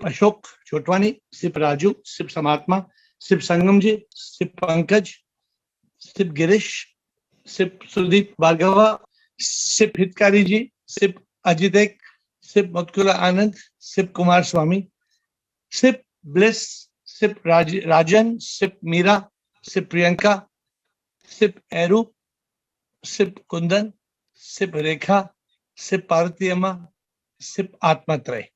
Sip Ashok Chotwani, Sip Raju, Sip Samatma, Sip Sangamji, Sip Pankaj, Sip Girish, Sip Sudeep Bhargava, Sip Hitkari ji, Sip Ajitek, Sip Matkula Anand, Sip Kumar Swami, Sip Bliss, Sip Rajan, Sip Meera, Sip Priyanka, Sip Eru, Sip Kundan, Sip Rekha, Sip Parvatiyamma, Sip Atmatray.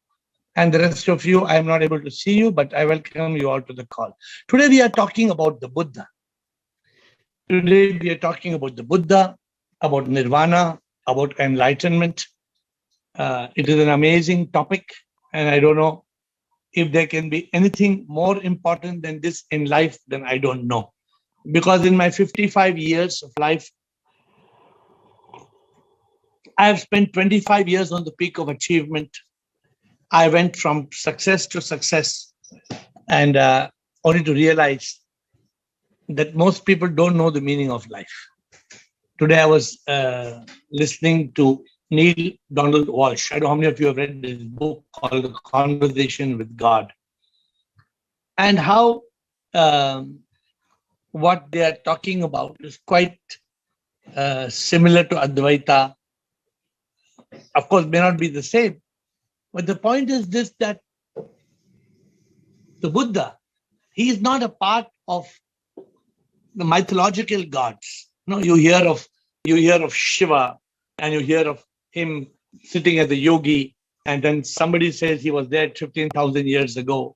And the rest of you, I am not able to see you, but I welcome you all to the call. Today we are talking about the Buddha. Today we are talking about the Buddha, about Nirvana, about enlightenment. It is an amazing topic, and I don't know if there can be anything more important than this in life, then I don't know. Because in my 55 years of life, I have spent 25 years on the peak of achievement. I went from success to success, and only to realize that most people don't know the meaning of life. Today I was listening to Neil Donald Walsh. I don't know how many of you have read this book called The Conversation with God. And how what they are talking about is quite similar to Advaita. Of course, may not be the same. But the point is this, that the Buddha, he is not a part of the mythological gods. No, you hear of Shiva, and you hear of him sitting as a yogi, and then somebody says he was there 15,000 years ago.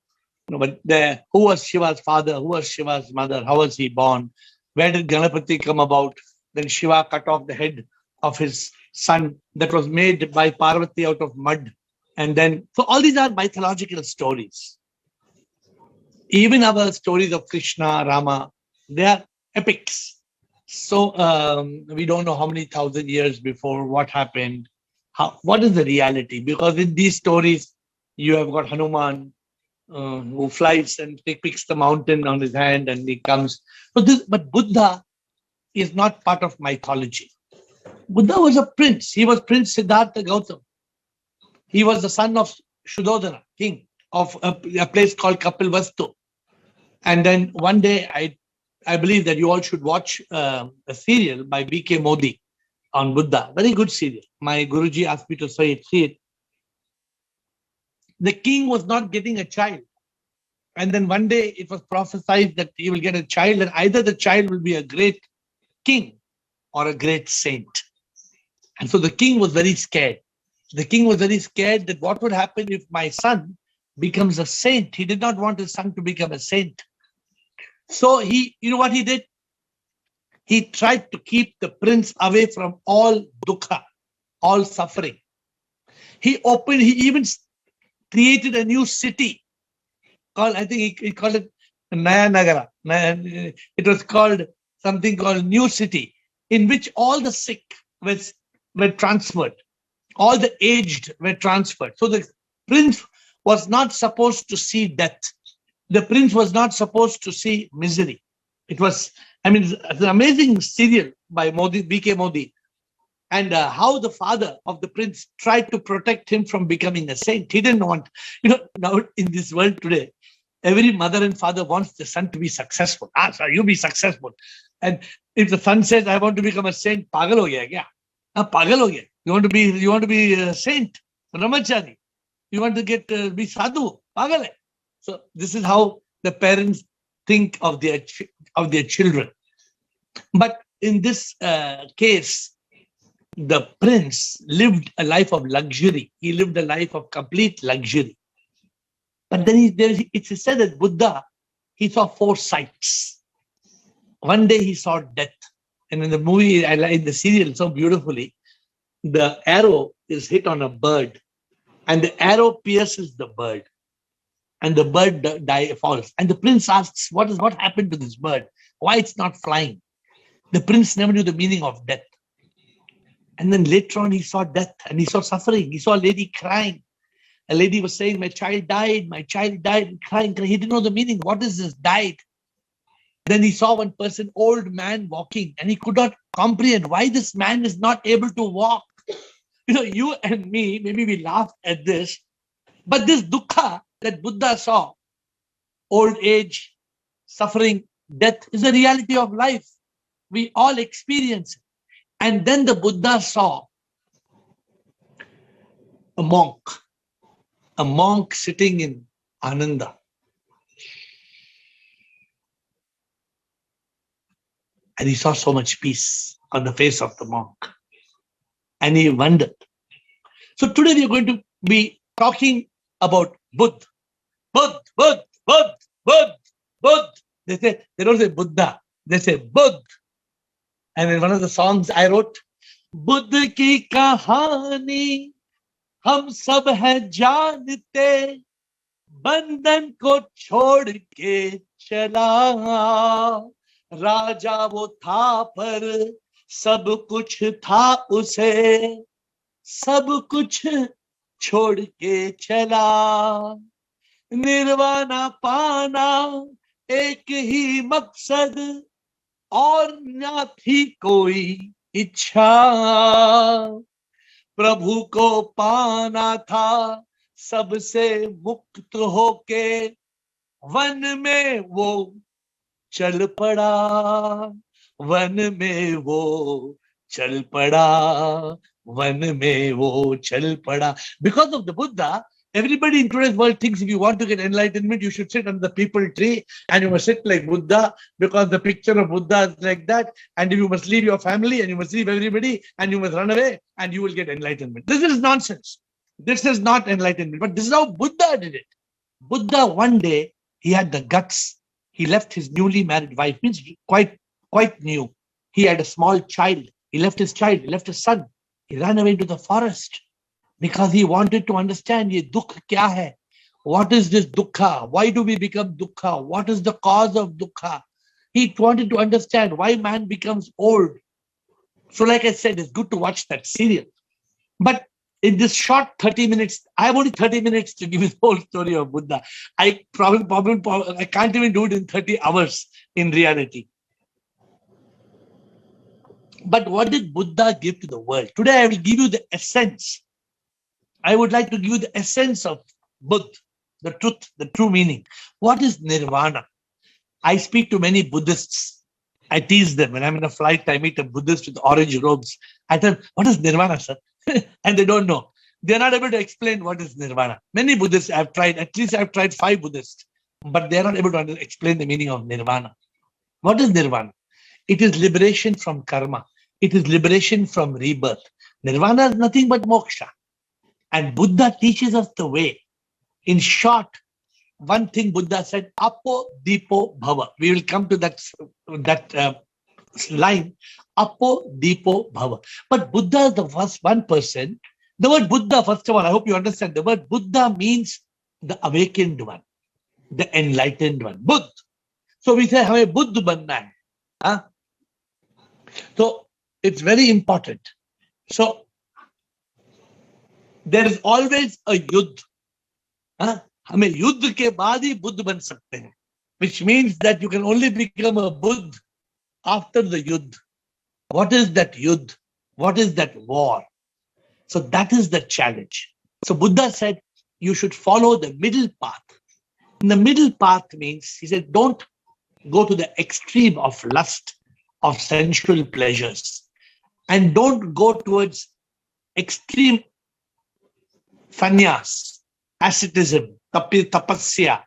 No, but there, who was Shiva's father? Who was Shiva's mother? How was he born? Where did Ganapati come about? Then Shiva cut off the head of his son that was made by Parvati out of mud. And then, so all these are mythological stories. Even our stories of Krishna, Rama, they are epics. So we don't know how many thousand years before what happened. What is the reality? Because in these stories, you have got Hanuman who flies and picks the mountain on his hand and he comes. But Buddha is not part of mythology. Buddha was a prince. He was Prince Siddhartha Gautama. He was the son of Shuddhodana, king of a place called Kapilvastu. And then one day, I believe that you all should watch a serial by B.K. Modi on Buddha. Very good serial. My Guruji asked me to see it. The king was not getting a child. And then one day it was prophesied that he will get a child, and either the child will be a great king or a great saint. And so the king was very scared. The king was very scared that what would happen if my son becomes a saint. He did not want his son to become a saint. So you know what he did? He tried to keep the prince away from all dukkha, all suffering. He even created a new city called, I think he called it Naya Nagara. It was called something called New City, in which all the sick were transferred. All the aged were transferred. So the prince was not supposed to see death. The prince was not supposed to see misery. It was, it's an amazing serial by B.K. Modi. And how the father of the prince tried to protect him from becoming a saint. He didn't want, now in this world today, every mother and father wants the son to be successful. So you be successful. And if the son says, I want to become a saint, pagal ho gaya kya? Pagal ho gaya. You want to be a saint, Ramachari. You want to be sadhu, pagal hai. So this is how the parents think of their children. But in this case, the prince lived a life of luxury. He lived a life of complete luxury. But then it's said that Buddha, he saw 4 sights. One day he saw death. And in the movie, in the serial so beautifully, the arrow is hit on a bird. And the arrow pierces the bird. And the bird falls. And the prince asks, what happened to this bird? Why it's not flying? The prince never knew the meaning of death. And then later on, he saw death and he saw suffering. He saw a lady crying. A lady was saying, my child died, and crying. He didn't know the meaning. What is this? Died. Then he saw one person, old man walking, and he could not comprehend why this man is not able to walk. You and me, maybe we laugh at this, but this dukkha that Buddha saw, old age, suffering, death, is a reality of life. We all experience it. And then the Buddha saw a monk sitting in Ananda. And he saw so much peace on the face of the monk. And he wondered. So today we are going to be talking about Buddha. Buddha, Buddha, Buddha, Buddha, Buddha. They don't say Buddha, they say Buddha. And in one of the songs I wrote, Buddha ki kahani hum sab hai jante, बंधन को छोड़ के चला, राजा वो था पर सब कुछ था उसे, सब कुछ छोड़ के चला, निर्वाणा पाना एक ही मकसद और ना थी कोई इच्छा, प्रभु को पाना था सबसे मुक्त होके, वन में वो चल पड़ा, वन में वो चल पड़ा, वन में वो चल पड़ा. Because of the Buddha, everybody in today's world thinks if you want to get enlightenment, you should sit under the peepal tree and you must sit like Buddha because the picture of Buddha is like that, and you must leave your family and you must leave everybody and you must run away and you will get enlightenment. This is nonsense. This is not enlightenment, but this is how Buddha did it. Buddha, one day, he had the guts. He left his newly married wife, means quite new. He had a small child. He left his child, he left his son. He ran away to the forest because he wanted to understand, ye dukh kya hai? What is this dukkha? Why do we become dukkha? What is the cause of dukkha? He wanted to understand why man becomes old. So like I said, it's good to watch that serial. But in this short 30 minutes, I have only 30 minutes to give you the whole story of Buddha. I can't even do it in 30 hours in reality. But what did Buddha give to the world? Today I will give you the essence. I would like to give you the essence of Buddha, the truth, the true meaning. What is nirvana? I speak to many Buddhists. I tease them. When I'm in a flight, I meet a Buddhist with orange robes. I tell them, what is nirvana, sir? And they don't know. They're not able to explain what is nirvana. Many Buddhists I've tried, at least I've tried 5 Buddhists, but they're not able to explain the meaning of nirvana. What is nirvana? It is liberation from karma. It is liberation from rebirth. Nirvana is nothing but moksha. And Buddha teaches us the way. In short, one thing Buddha said, Apo Dipo Bhava. We will come to that line, Apo Dipo Bhava. But Buddha is the first one person. The word Buddha, first of all, I hope you understand. The word Buddha means the awakened one, the enlightened one. Buddha. So we say, hame Buddha banna hai. Huh? So it's very important. So there is always a yudh. हमें युद्ध के बाद ही बुद्ध बन सकते हैं, which means that you can only become a Buddha after the yuddh. What is that yuddh? What is that war? So that is the challenge. So Buddha said you should follow the middle path. And the middle path means, he said, don't go to the extreme of lust, of sensual pleasures, and don't go towards extreme sannyas, asceticism, tapasya.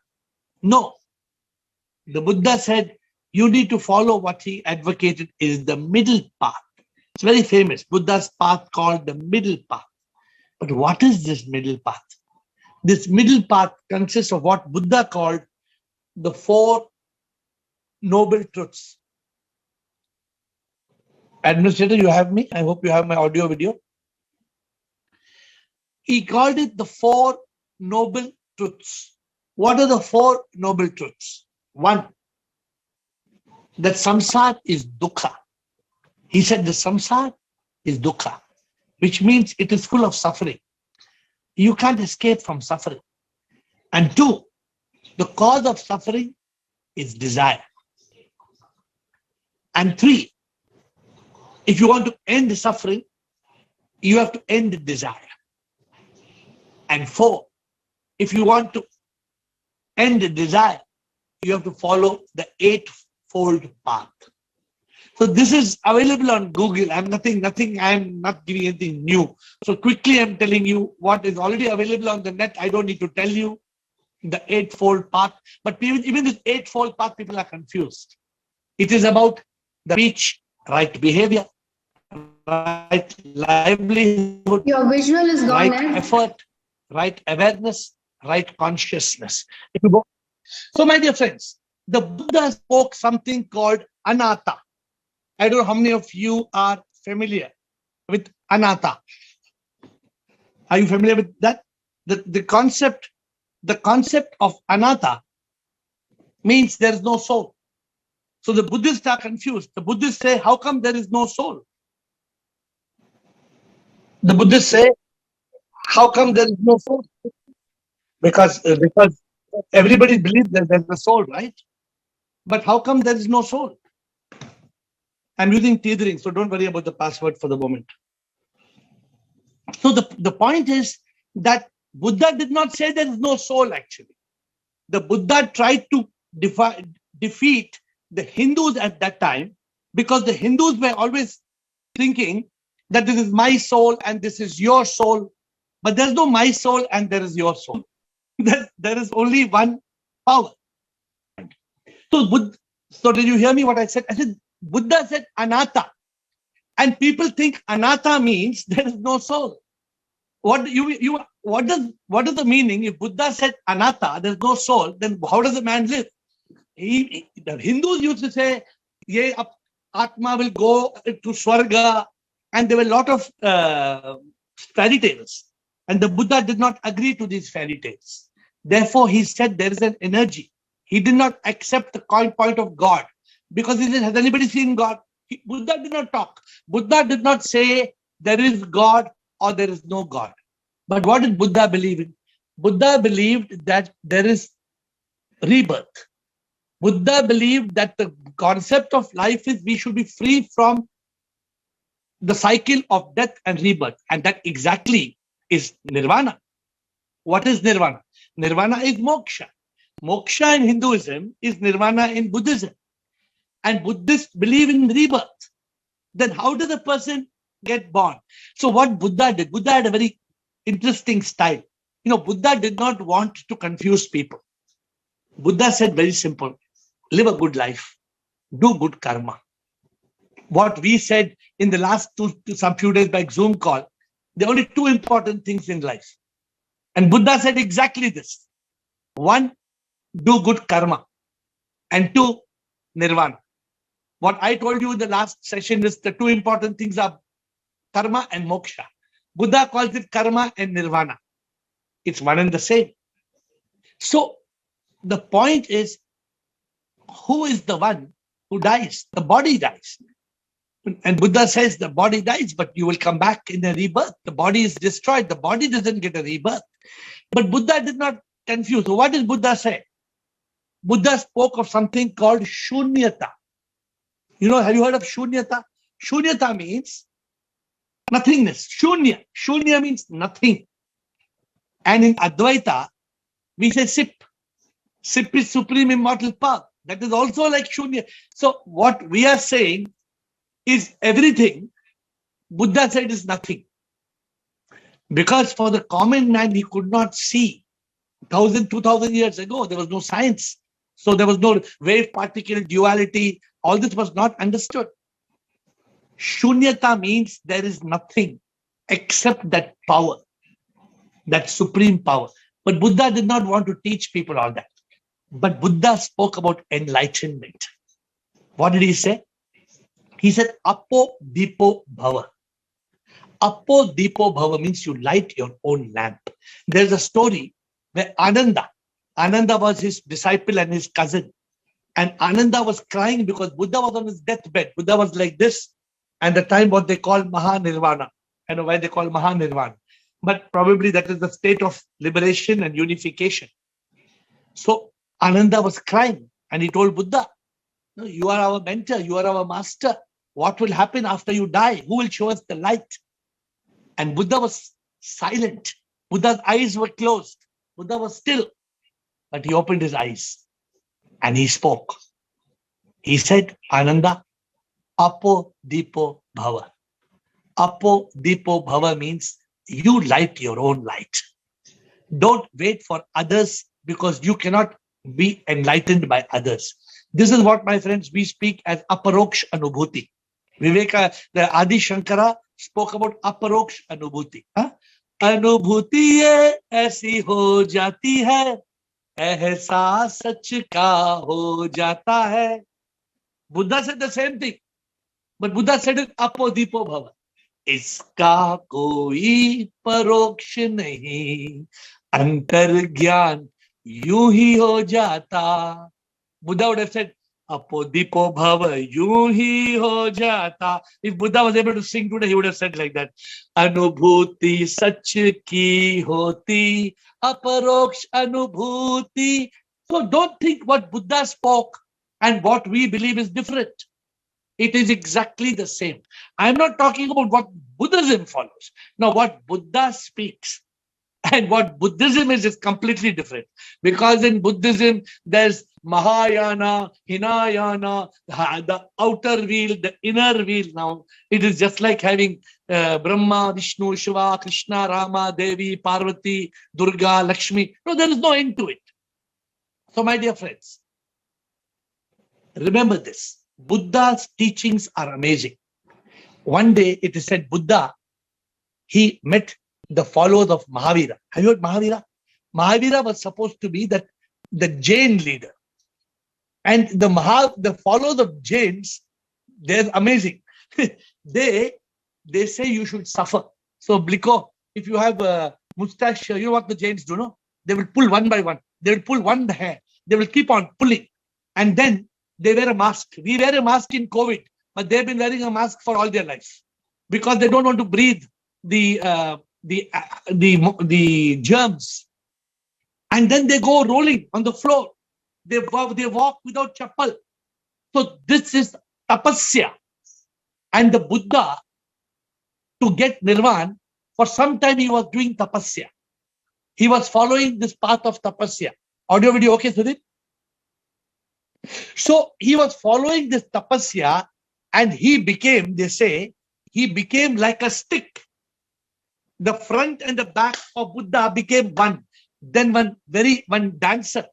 No. The Buddha said you need to follow what he advocated is the middle path. It's very famous, Buddha's path called the middle path. But what is this middle path? This middle path consists of what Buddha called the 4 noble truths. Administrator, you have me? I hope you have my audio video. He called it the 4 noble truths. What are the 4 noble truths? 1, that samsara is dukkha. He said the samsara is dukkha, which means it is full of suffering. You can't escape from suffering. And 2, the cause of suffering is desire. And 3, if you want to end suffering, you have to end desire. And 4, if you want to end desire, you have to follow the eightfold path. So this is available on Google. I'm not giving anything new. So quickly I'm telling you what is already available on the net. I don't need to tell you the eightfold path. But even this eightfold path, people are confused. It is about the speech, right behavior, right livelihood, Your visual is gone, right Ed. effort, right awareness, right consciousness. If you go. So my dear friends, the Buddha spoke something called anatta. I don't know how many of you are familiar with anatta. Are you familiar with that? The concept of anatta means there is no soul. So the Buddhists are confused. The Buddhists say, how come there is no soul? The Buddhists say, how come there is no soul? Because everybody believes that there's a soul, right? But how come there is no soul? I'm using tethering, so don't worry about the password for the moment. So the point is that Buddha did not say there is no soul, actually. The Buddha tried to defeat the Hindus at that time, because the Hindus were always thinking that this is my soul and this is your soul. But there's no my soul and there is your soul. There is only one power. So did you hear me what I said? I said, Buddha said anatta. And people think anatta means there is no soul. What does the meaning? If Buddha said anatta, there's no soul, then how does a man live? The Hindus used to say, Ye Atma will go to Swarga, and there were a lot of fairy tales. And the Buddha did not agree to these fairy tales. Therefore, he said there is an energy. He did not accept the point of God, because he said, has anybody seen God? Buddha did not talk. Buddha did not say there is God or there is no God. But what did Buddha believe in? Buddha believed that there is rebirth. Buddha believed that the concept of life is we should be free from the cycle of death and rebirth. And that exactly is nirvana. What is nirvana? Nirvana is moksha. Moksha in Hinduism is nirvana in Buddhism. And Buddhists believe in rebirth. Then how does a person get born? So what Buddha did, Buddha had a very interesting style. Buddha did not want to confuse people. Buddha said very simple, live a good life, do good karma. What we said in the last some few days by Zoom call, there are only two important things in life. And Buddha said exactly this. One, do good karma. And two, nirvana. What I told you in the last session is the two important things are karma and moksha. Buddha calls it karma and nirvana. It's one and the same. So the point is, who is the one who dies? The body dies. And Buddha says the body dies, but you will come back in a rebirth. The body is destroyed. The body doesn't get a rebirth. But Buddha did not confuse. So what did Buddha say? Buddha spoke of something called shunyata. Have you heard of shunyata? Shunyata means nothingness. Shunya. Shunya means nothing. And in Advaita, we say sip. Sip is supreme immortal power. That is also like shunya. So what we are saying is everything. Buddha said is nothing. Because for the common man, he could not see. 2,000 years ago, there was no science. So there was no wave particle duality. All this was not understood. Shunyata means there is nothing except that power, that supreme power. But Buddha did not want to teach people all that. But Buddha spoke about enlightenment. What did he say? He said, Apo Dipo Bhava. Apo Dipo Bhava means you light your own lamp. There's a story where Ananda was his disciple and his cousin. And Ananda was crying because Buddha was on his deathbed. Buddha was like this. And the time what they call Mahanirvana. I know why they call Mahanirvana. But probably that is the state of liberation and unification. So Ananda was crying and he told Buddha, no, you are our mentor, you are our master. What will happen after you die? Who will show us the light? And Buddha was silent. Buddha's eyes were closed. Buddha was still. but he opened his eyes and he spoke. He said, Ananda, Apo Dipo Bhava. Apo Dipo Bhava means you light your own light. Don't wait for others because you cannot be enlightened by others. This is what, my friends, we speak as aparoksh anubhuti. Viveka, the Adi Shankara spoke about aparoksh anubhuti. अनुभूति ये ऐसी हो जाती है, एहसास सच का हो जाता है. Buddha said the same thing, but Buddha said it apo dipo bhava. इसका कोई परोक्ष नहीं, अंतर ज्ञान यूं ही हो जाता. Buddha would have said apo dipo bhava, यूं ही हो जाता. If Buddha was able to sing today, he would have said like that. अनुभूति सच की होती, aparoksh anubhuti. So don't think what Buddha spoke and what we believe is different. It is exactly the same. I'm not talking about what Buddhism follows. Now, what Buddha speaks and what Buddhism is completely different. Because in Buddhism, there's Mahayana, Hinayana, the outer wheel, the inner wheel. Now, it is just like having Brahma, Vishnu, Shiva, Krishna, Rama, Devi, Parvati, Durga, Lakshmi. No, there is no end to it. So, my dear friends, remember this. Buddha's teachings are amazing. One day, it is said Buddha, he met the followers of Mahavira. Have you heard Mahavira? Mahavira was supposed to be the Jain leader. And the followers of Jains, they're amazing. they say you should suffer. So, Bliko, if you have a mustache, you know what the Jains do, no? They will pull one by one. They will pull one hair. They will keep on pulling. And then they wear a mask. We wear a mask in COVID, but they've been wearing a mask for all their life because they don't want to breathe the germs. And then they go rolling on the floor. They walk without chappal. So this is tapasya. And the Buddha, to get nirvana, for some time he was doing tapasya. He was following this path of tapasya. Audio video okay, Sudhir? So he was following this tapasya and he became, they say, he became like a stick. The front and the back of Buddha became one. Then one dancer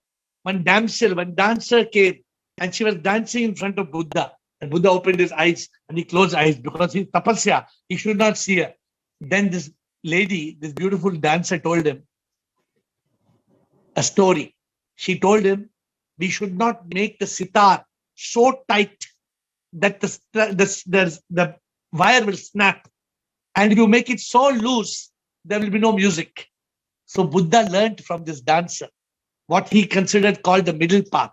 came and she was dancing in front of Buddha. And Buddha opened his eyes and he closed his eyes because he's tapasya. He should not see her. Then this lady, this beautiful dancer, told him a story. She told him, we should not make the sitar so tight that the wire will snap. And if you make it so loose, there will be no music. So Buddha learned from this dancer what he considered called the middle path.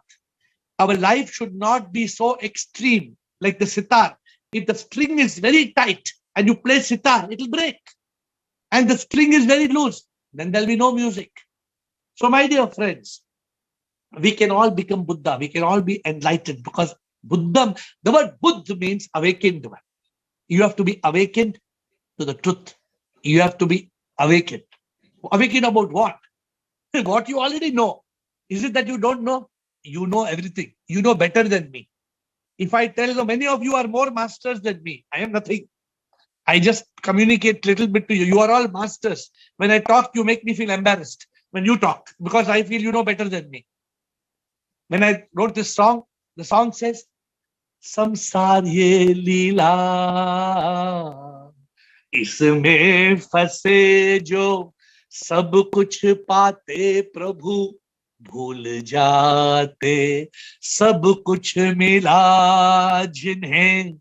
Our life should not be so extreme like the sitar. If the string is very tight and you play sitar, it will break. And the string is very loose, then there will be no music. So my dear friends, we can all become Buddha. We can all be enlightened because Buddha, the word Buddha means awakened one. You have to be awakened to the truth. You have to be awakened. Awakened about what? What you already know. Is it that you don't know? You know everything. You know better than me. If I tell you, many of you are more masters than me. I am nothing. I just communicate a little bit to you. You are all masters. When I talk, you make me feel embarrassed when you talk because I feel you know better than me. When I wrote this song, the song says, Samsar ye leela, isme fase jo, sab kuch paate prabhu, bhul jaate, sab kuch mila jinhe,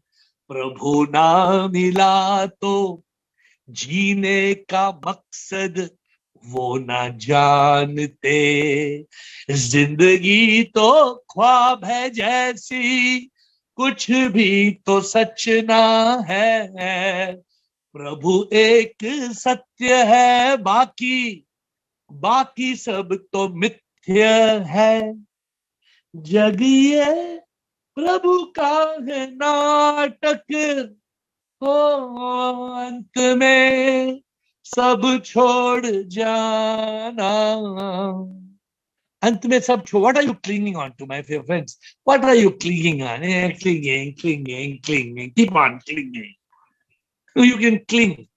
prabhu na mila to, जीने का मकसद वो न जानते, जिंदगी तो ख्वाब है जैसी, कुछ भी तो सच ना है, प्रभु एक सत्य है, बाकी सब तो मिथ्य है, जग ये प्रभु का है नाटक, अंत में सब छोड़ जाना. अंत में सब what are you clinging on to, my friends? What are you clinging on? Clinging. Keep on clinging. You can cling,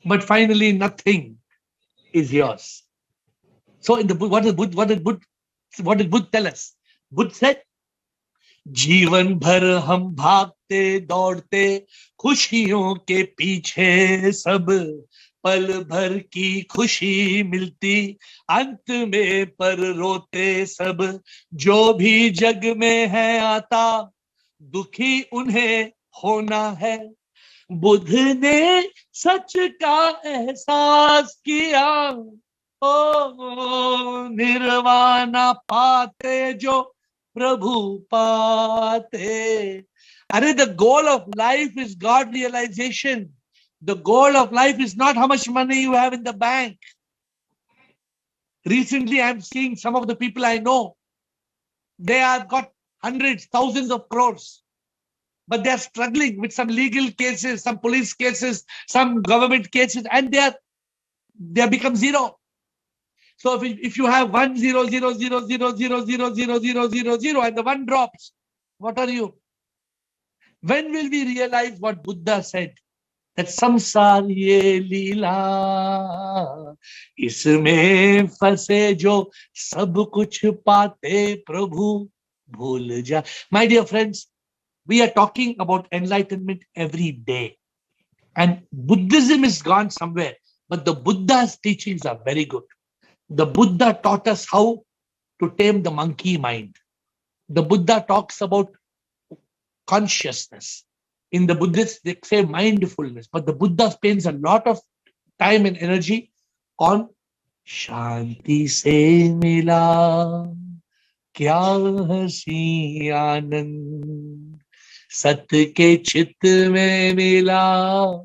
but finally nothing is yours. So in the book, what did Buddha tell us? Buddha said, जीवन भर हम भागते दौड़ते खुशियों के पीछे, सब पल भर की खुशी मिलती अंत में पर रोते सब, जो भी जग में है आता दुखी उन्हें होना है। बुद्ध ने सच का एहसास किया, ओ निर्वाणा पाते जो प्रभु पाते। अरे the goal of life is God realization. The goal of life is not how much money you have in the bank. Recently, I'm seeing some of the people I know. They have got hundreds, thousands of crores, but they're struggling with some legal cases, some police cases, some government cases, and they have become zero. So if you have 1,0,0,0,0,0,0,0,0,0,0,0 and the one drops, what are you? When will we realize what Buddha said? That samsar ye leela, isme fase jo sab kuch paate prabhu bhul ja. My dear friends, we are talking about enlightenment every day. And Buddhism is gone somewhere, but the Buddha's teachings are very good. The Buddha taught us how to tame the monkey mind. The Buddha talks about consciousness. In the Buddhists, they say mindfulness, but the Buddha spends a lot of time and energy on Shanti se mila, kya hasi anand, Sat ke chit mein mila,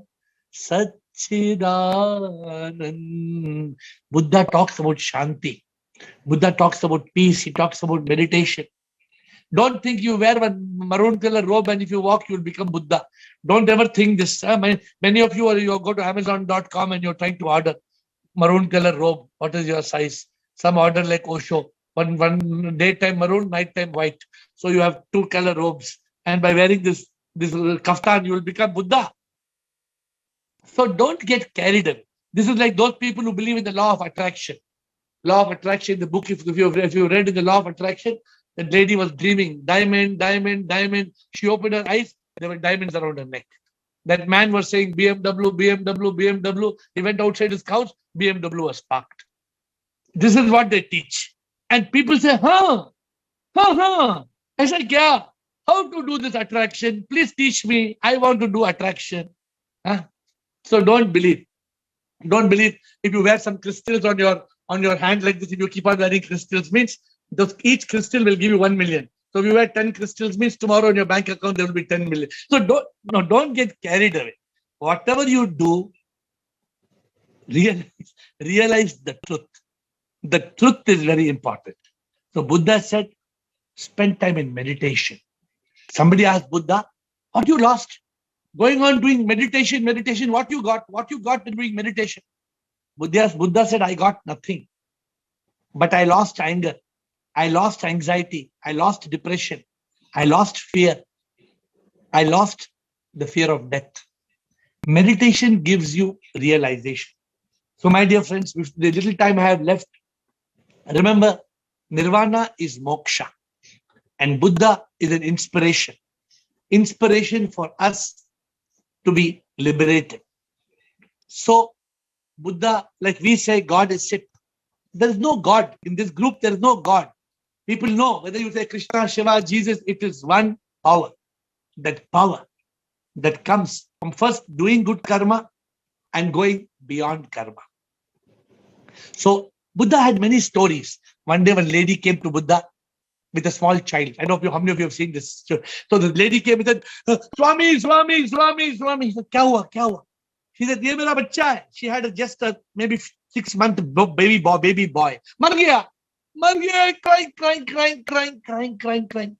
Satchidanand. Buddha talks about Shanti. Buddha talks about peace. He talks about meditation. Don't think you wear one maroon color robe and if you walk, you will become Buddha. Don't ever think this. Many of you go to Amazon.com and you're trying to order maroon color robe. What is your size? Some order like Osho. One daytime maroon, nighttime white. So you have two color robes. And by wearing this kaftan, you will become Buddha. So don't get carried away. This is like those people who believe in the law of attraction. Law of attraction, the book, if you read in the law of attraction, that lady was dreaming, diamond. She opened her eyes, there were diamonds around her neck. That man was saying BMW. He went outside his couch, BMW was parked. This is what they teach. And people say, I say, yeah, how to do this attraction? Please teach me. I want to do attraction. So don't believe. Don't believe if you wear some crystals on your hand like this, if you keep on wearing crystals, means each crystal will give you 1 million. So if you wear 10 crystals, means tomorrow in your bank account there will be 10 million. So don't get carried away. Whatever you do, realize the truth. The truth is very important. So Buddha said, spend time in meditation. Somebody asked Buddha, what you lost? Going on doing meditation, what you got? What you got in doing meditation? Buddha said, I got nothing. But I lost anger. I lost anxiety. I lost depression. I lost fear. I lost the fear of death. Meditation gives you realization. So my dear friends, with the little time I have left, remember, Nirvana is moksha. And Buddha is an inspiration. Inspiration for us to be liberated. So Buddha, like we say, God is shit. There is no God. In this group, there is no God. People know, whether you say Krishna, Shiva, Jesus, it is one power. That power that comes from first doing good karma and going beyond karma. So Buddha had many stories. One day, one lady came to Buddha with a small child. I don't know how many of you have seen this. So the lady came and said, Swami. He said, Kya hua? She said, ye mera bachcha hai. She had just a maybe 6-month baby boy. Mar gaya, crying.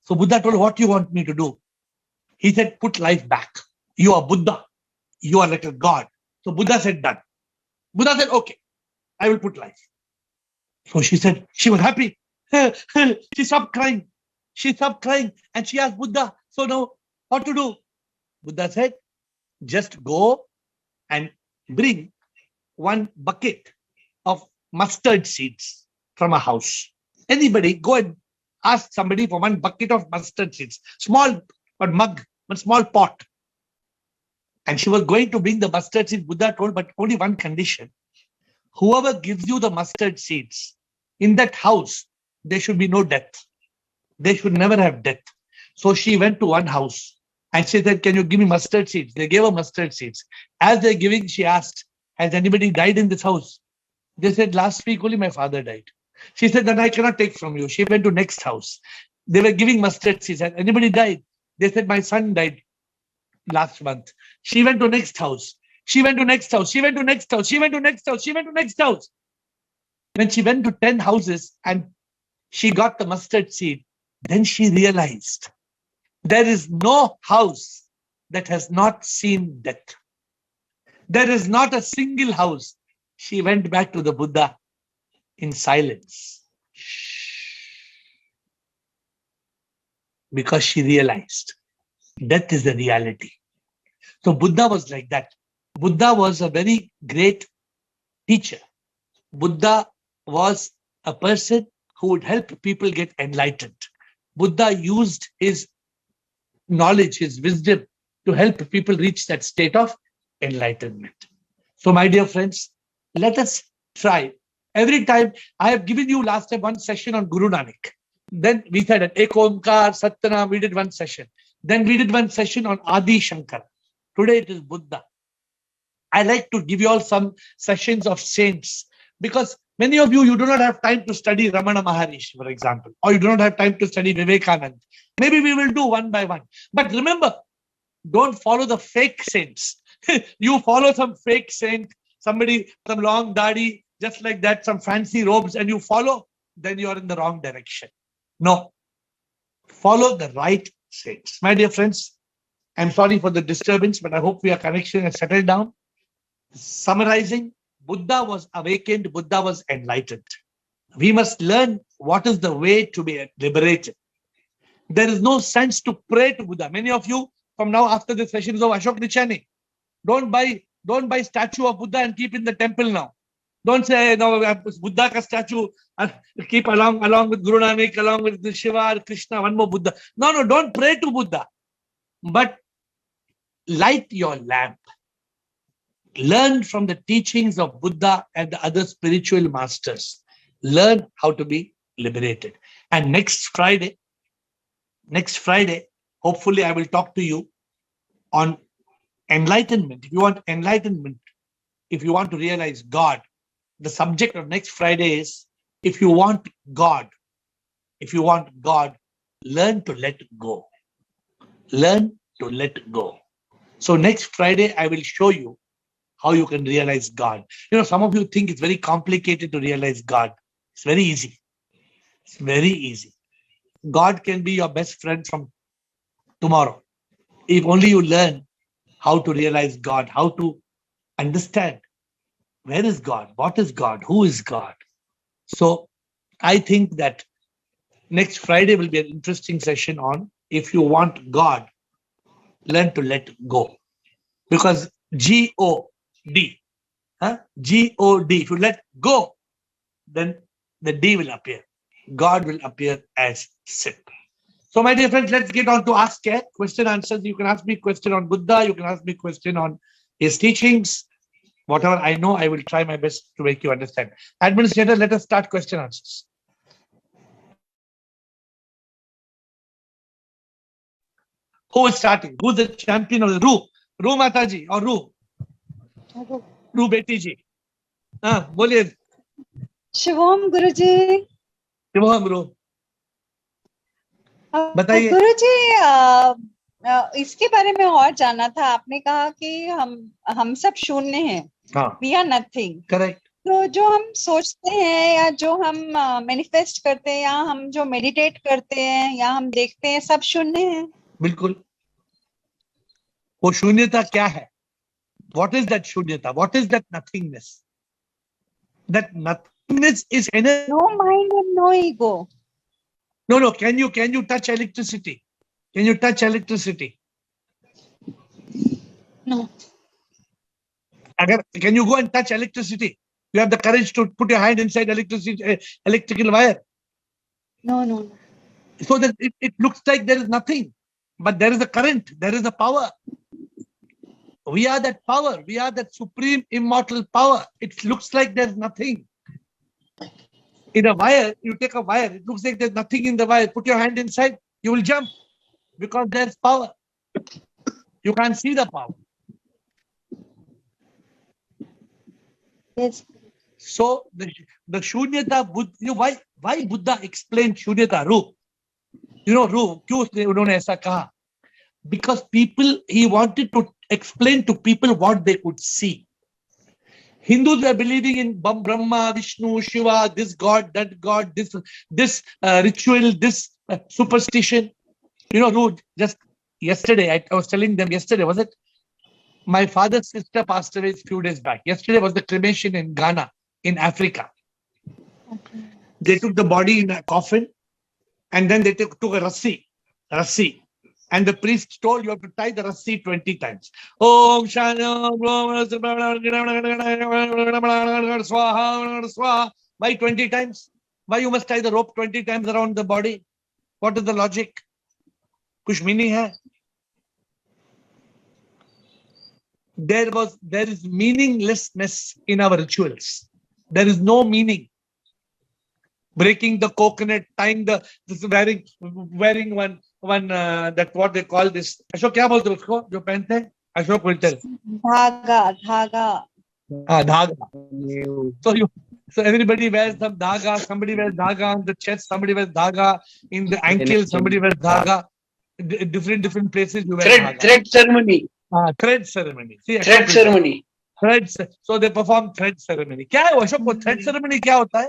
So Buddha told her, what do you want me to do? He said, put life back. You are Buddha. You are like a God. So Buddha said, done. Buddha said, okay, I will put life. So she said, she was happy. She stopped crying. She stopped crying and she asked Buddha, so now what to do? Buddha said, just go and bring one bucket of mustard seeds from a house. Anybody go and ask somebody for one bucket of mustard seeds, small mug, one small pot. And she was going to bring the mustard seeds. Buddha told, but only one condition. Whoever gives you the mustard seeds, in that house, there should be no death. They should never have death. So she went to one house and she said, can you give me mustard seeds? They gave her mustard seeds. As they're giving, she asked, has anybody died in this house? They said, last week only my father died. She said, then I cannot take from you. She went to next house. They were giving mustard seeds. Has anybody died? They said, my son died last month. She went to next house. She went to next house. She went to next house. She went to next house. She went to next house. When she went to 10 houses and she got the mustard seed, then she realized there is no house that has not seen death. There is not a single house. She went back to the Buddha in silence. Because she realized death is the reality. So Buddha was like that. Buddha was a very great teacher. Buddha was a person who would help people get enlightened. Buddha used his knowledge, his wisdom to help people reach that state of enlightenment. So my dear friends, let us try. Every time, I have given you last time one session on Guru Nanak. Then we said at Ek Omkar, Satyana, we did one session. Then we did one session on Adi Shankara. Today it is Buddha. I like to give you all some sessions of saints because many of you do not have time to study Ramana Maharishi, for example, or you do not have time to study Vivekananda. Maybe we will do one by one. But remember, don't follow the fake saints. You follow some fake saint, somebody, some long dadi, just like that, some fancy robes, and you follow, then you are in the wrong direction. No. Follow the right saints. My dear friends, I'm sorry for the disturbance, but I hope your connection has settled down. Summarizing, Buddha was awakened, Buddha was enlightened. We must learn what is the way to be liberated. There is no sense to pray to Buddha. Many of you, from now after this session is of Ashok Nichani, don't buy statue of Buddha and keep in the temple now. Don't say, no, Buddha ka statue, keep along with Guru Nanak, along with the Shiva, Krishna, one more Buddha. No, don't pray to Buddha. But light your lamp. Learn from the teachings of Buddha and the other spiritual masters. Learn how to be liberated. And next Friday, hopefully I will talk to you on enlightenment. If you want enlightenment, if you want to realize God, the subject of next Friday is, if you want God, learn to let go. Learn to let go. So next Friday, I will show you how you can realize God. You know, some of you think it's very complicated to realize God. It's very easy. It's very easy. God can be your best friend from tomorrow. If only you learn how to realize God, how to understand where is God, what is God, who is God. So I think that next Friday will be an interesting session on, if you want God, learn to let go. Because G-O-D, G-O-D, if you let go, then the D will appear. God will appear as Sit. So my dear friends, let's get on to Ask AiR, question answers. You can ask me a question on Buddha, you can ask me a question on his teachings. Whatever I know, I will try my best to make you understand. Administrator, let us start question answers. Who is starting? Who's the champion of the Ru? Ru Mataji or Ru? Ru Beti ji. Boliye. Shivam Guruji. Shivam Ru. बताइए. गुरुजी, इसके बारे में और जानना था. आपने कहा कि हम सब शून्य हैं. We are nothing. Correct. तो जो हम सोचते हैं या जो हम मैनिफेस्ट करते हैं या हम जो मेडिटेट करते हैं या हम देखते हैं, सब शून्य है. बिल्कुल. वो शून्यता क्या है? What is that शून्यता? What is that nothingness? That is energy. No mind and no ego. No. Can you touch electricity? Can you touch electricity? No. Can you go and touch electricity? You have the courage to put your hand inside electrical wire. No. So that it looks like there is nothing, but there is a current, there is a power. We are that power. We are that supreme immortal power. It looks like there's nothing. In a wire, you take a wire, it looks like there's nothing in the wire. Put your hand inside, you will jump because there's power. You can't see the power. Yes. So the Shunyata, why Buddha explained Shunyata, Roop? You know, Roop, kyun unhone aisa kaha? Because he wanted to explain to people what they could see. Hindus were believing in Brahma, Vishnu, Shiva, this God, that God, this ritual, this superstition. You know, Roop, just yesterday, I was telling them yesterday, was it? My father's sister passed away a few days back. Yesterday was the cremation in Ghana, in Africa. Okay. They took the body in a coffin and then they took a rassi. And the priest told you have to tie the rassi 20 times. Om Swaha. Why 20 times? Why you must tie the rope 20 times around the body? What is the logic? Kuch meaning hai? There is meaninglessness in our rituals. There is no meaning. Breaking the coconut, tying wearing one that what they call this. Ashok, क्या बोलते हैं उसको जो पहनते हैं? Ashok will tell. Dhaga. Dhaga. So everybody wears some dhaga. Somebody wears dhaga on the chest. Somebody wears dhaga in the ankle. Somebody wears dhaga. Different places you wear dhaga. Thread ceremony. Thread ceremony. See, Thread ceremony. So they perform thread ceremony. क्या है अशोक वो thread ceremony क्या होता है?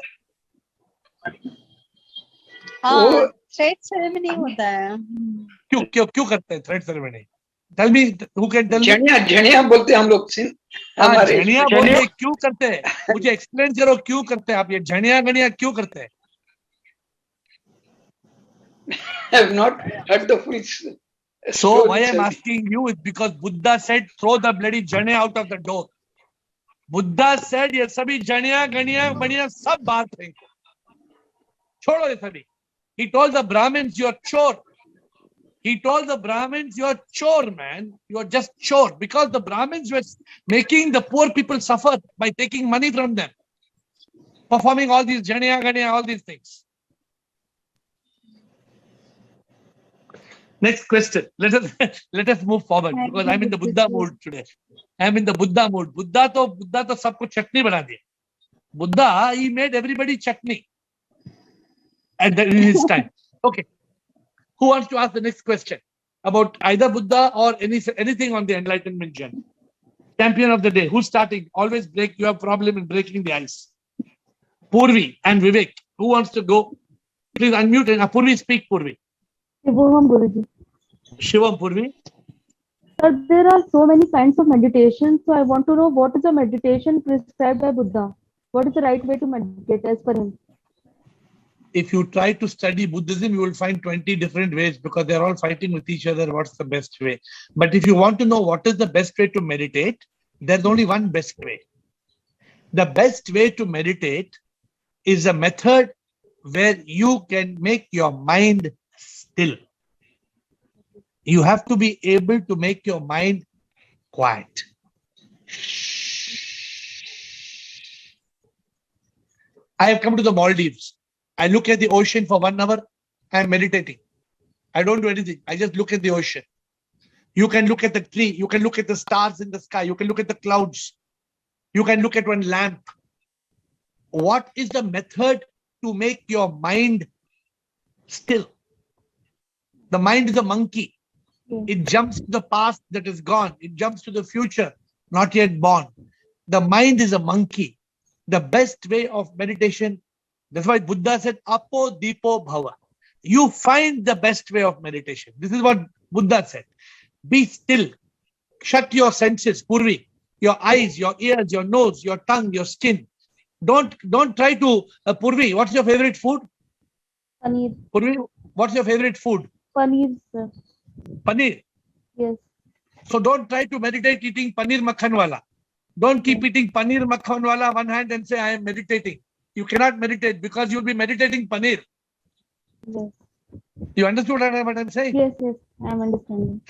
हाँ, thread ceremony होता है. क्यों करते हैं thread ceremony? Tell me, who can tell me? झणिया बोलते हैं हम लोग. झणिया बोलते क्यों करते हैं? मुझे एक्सप्लेन करो क्यों करते हैं आप ये झणिया गणिया क्यों करते हैं? I have not heard the full. So why I'm asking you is because Buddha said throw the bloody jhane out of the door. Buddha said ये सभी जनिया गणिया बनिया सब बात है. छोड़ो ये सभी. He told the Brahmins you're chore. He told the Brahmins you're chore, man. You're just chore because the Brahmins were making the poor people suffer by taking money from them, performing all these janiya ganiya, all these things. Next question. Let us move forward because I'm in the Buddha mood today. I'm in the Buddha mood. Buddha to sabko chutney bana diya. Buddha, he made everybody chutney in his time. Okay. Who wants to ask the next question about either Buddha or anything on the enlightenment journey? Champion of the day. Who's starting? Always you have problem in breaking the ice. Purvi and Vivek. Who wants to go? Please unmute and Purvi speak, Purvi. Shivam, Purvi. Sir, there are so many kinds of meditation. So I want to know what is the meditation prescribed by Buddha? What is the right way to meditate as per him? If you try to study Buddhism, you will find 20 different ways because they're all fighting with each other. What's the best way? But if you want to know what is the best way to meditate, there's only one best way. The best way to meditate is a method where you can make your mind still. You have to be able to make your mind quiet. I have come to the Maldives. I look at the ocean for 1 hour. I am meditating. I don't do anything. I just look at the ocean. You can look at the tree. You can look at the stars in the sky. You can look at the clouds. You can look at one lamp. What is the method to make your mind still? The mind is a monkey. It jumps to the past that is gone. It jumps to the future, not yet born. The mind is a monkey. The best way of meditation, that's why Buddha said, Apo Dipo Bhava. You find the best way of meditation. This is what Buddha said. Be still. Shut your senses, Purvi. Your eyes, your ears, your nose, your tongue, your skin. Don't try to Purvi. What's your favorite food? Paneer. Purvi, what's your favorite food? Paneer, sir. Paneer. Yes. So don't try to meditate eating paneer makhan wala. Don't keep eating paneer makhan wala one hand and say I am meditating. You cannot meditate because you'll be meditating paneer. Yes. You understood what I'm saying? Yes, yes. I'm understanding.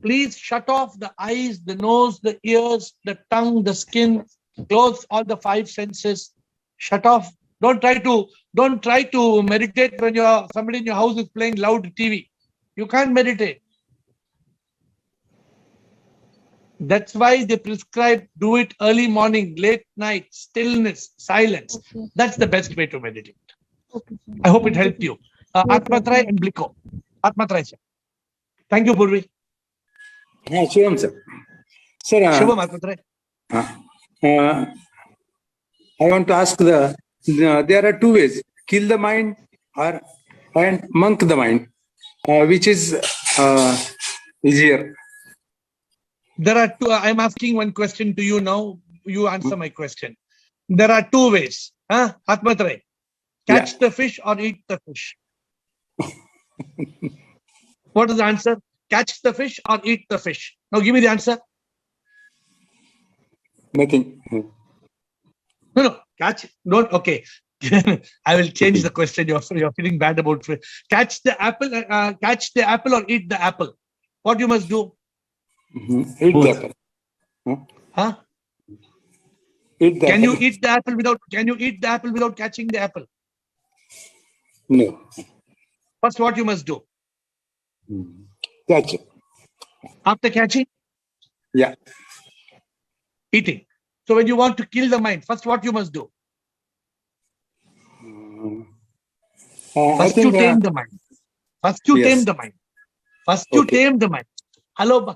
Please shut off the eyes, the nose, the ears, the tongue, the skin. Close all the 5 senses. Shut off. Don't try to meditate when somebody in your house is playing loud TV. You can't meditate. That's why they prescribe do it early morning, late night, stillness, silence. Okay. That's the best way to meditate. Okay, sir. I hope it helped you. Yes, Atmatrai sir. and Bliko. Atmatrai, sir. Thank you, Purvi. Shivam, sir. Sir, Shubham, Atmatrai. I want to ask there are 2 ways: kill the mind and monk the mind. Which is easier? There are 2. I'm asking one question to you now. You answer my question. There are 2 ways. Atmatrai. Catch the fish or eat the fish. What is the answer? Catch the fish or eat the fish. Now give me the answer. Nothing. No. Catch. Don't. Okay. I will change the question. You're feeling bad about fish. Catch the apple. Catch the apple or eat the apple. What you must do? Eat the apple. Huh? Eat the Can you apple. eat the apple without? Can you eat the apple without catching the apple? No. First, what you must do? Catch it. After catching, Yeah. eating. So when you want to kill the mind, first what you must do? I First you think tame the mind. First you yes. tame the mind. First you Okay. tame the mind. Hello,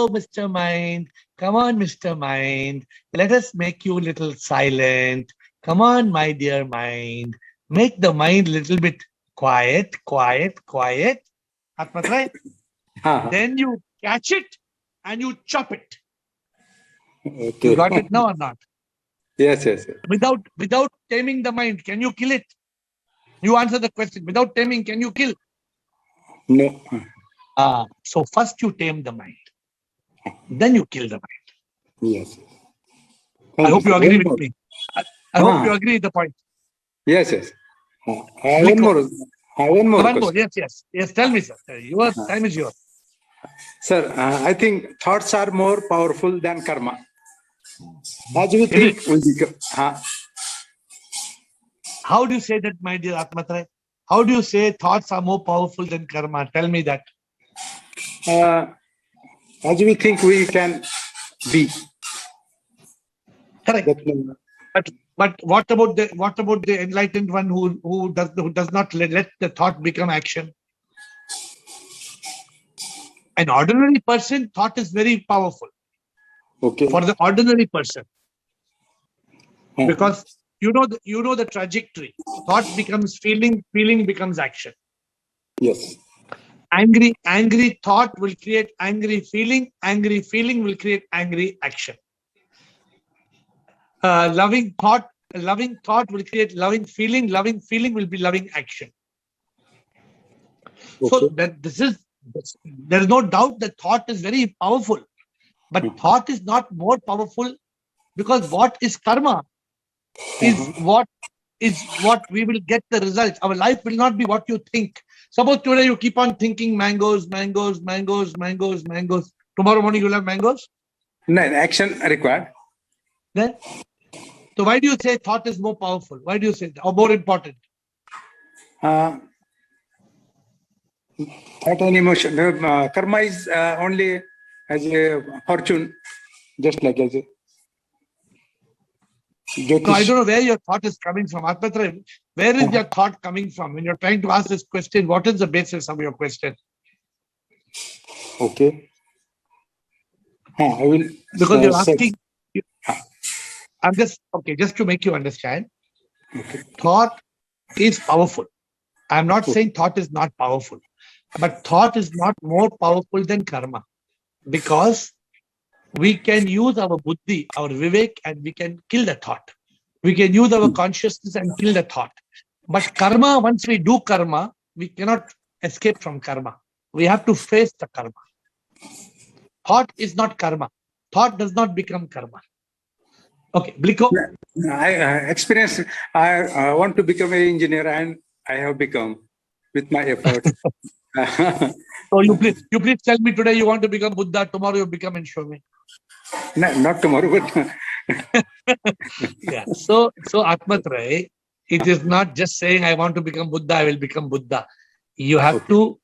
Mr. Mind. Come on, Mr. Mind. Let us make you a little silent. Come on, my dear mind. Make the mind a little bit quiet. Atmatrai. Then you catch it and you chop it. Okay. You got it now or not? Yes. Without taming the mind, can you kill it? You answer the question. Without taming, can you kill? No. So first you tame the mind. Then you kill the mind. Yes. I hope you sir. agree One with more. me. I hope you agree with the point. Yes. One Bliko. more. One more One question. more. Yes. Tell me, sir. Your time is yours. Sir, I think thoughts are more powerful than karma. As we Is think, it? we become. How do you say that, my dear Atmatrai? How do you say thoughts are more powerful than karma? Tell me that. As we think, we can be. Correct. That- But what about the enlightened one who does not let the thought become action? An ordinary person, thought is very powerful Okay. for the ordinary person, because you know the trajectory. Thought becomes feeling, feeling becomes action. Yes. Angry thought will create angry feeling will create angry action. Loving thought will create loving feeling will be loving action. So Okay. there is no doubt that thought is very powerful, but thought is not more powerful, because what is karma is what we will get the results. Our life will not be what you think. Suppose today you keep on thinking mangoes. Tomorrow morning you'll have mangoes. No, action required. Then, so why do you say thought is more powerful? Why do you say that? Or more important? Thought and emotion. Karma is only as a fortune, just like as a No, I don't know where your thought is coming from. Atmatrai, where is your thought coming from? When you're trying to ask this question, what is the basis of your question? Okay. I will. Because you're asking, I'm just to make you understand. Thought is powerful. I'm not saying thought is not powerful, but thought is not more powerful than karma, because we can use our buddhi, our vivek, and we can kill the thought. We can use our consciousness and kill the thought. But karma, once we do karma, we cannot escape from karma. We have to face the karma. Thought is not karma. Thought does not become karma. Okay, Bliko. I experienced, I want to become an engineer and I have become with my effort. So you please tell me today you want to become Buddha, tomorrow you become and show me. No, not tomorrow, but Yeah. So Atmatray, it is not just saying I want to become Buddha, I will become Buddha. You have to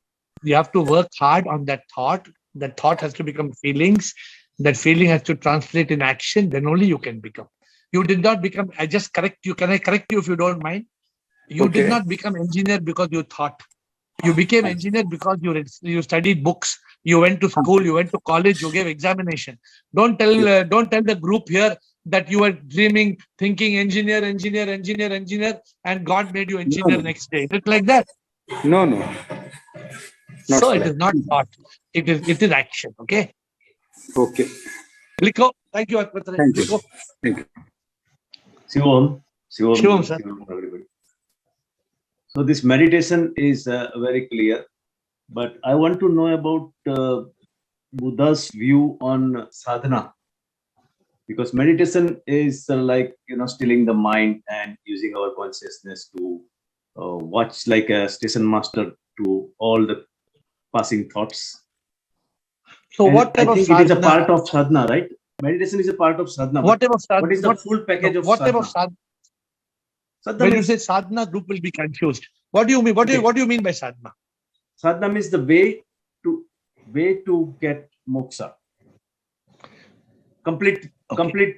work hard on that thought. That thought has to become feelings. That feeling has to translate in action. Then only you can become. You did not become. I just correct you. Can I correct you if you don't mind? You did not become engineer because you thought. You became engineer because you studied books. You went to school. You went to college. You gave examination. Don't tell the group here that you were dreaming, thinking engineer, and God made you engineer next day. Is it like that? No. Not So so. it is not thought. It is action. Okay. Okay. Liko, thank you, Atmatray. Thank you. Liko. Thank you. Shivam, Shivam, sir. everybody. So this meditation is very clear, but I want to know about Buddha's view on sadhana, because meditation is like stilling the mind and using our consciousness to watch like a station master to all the passing thoughts. So And what type I of think it is a sadhana? part of sadhana, right? Meditation is a part of sadhana. What but type of sadhana? what is the full package of What sadhana? type of sadhana? Sadhana When you means, say sadhana, group will be confused. What do you mean? What do you mean by sadhana? sadhana means the way to get moksha. Complete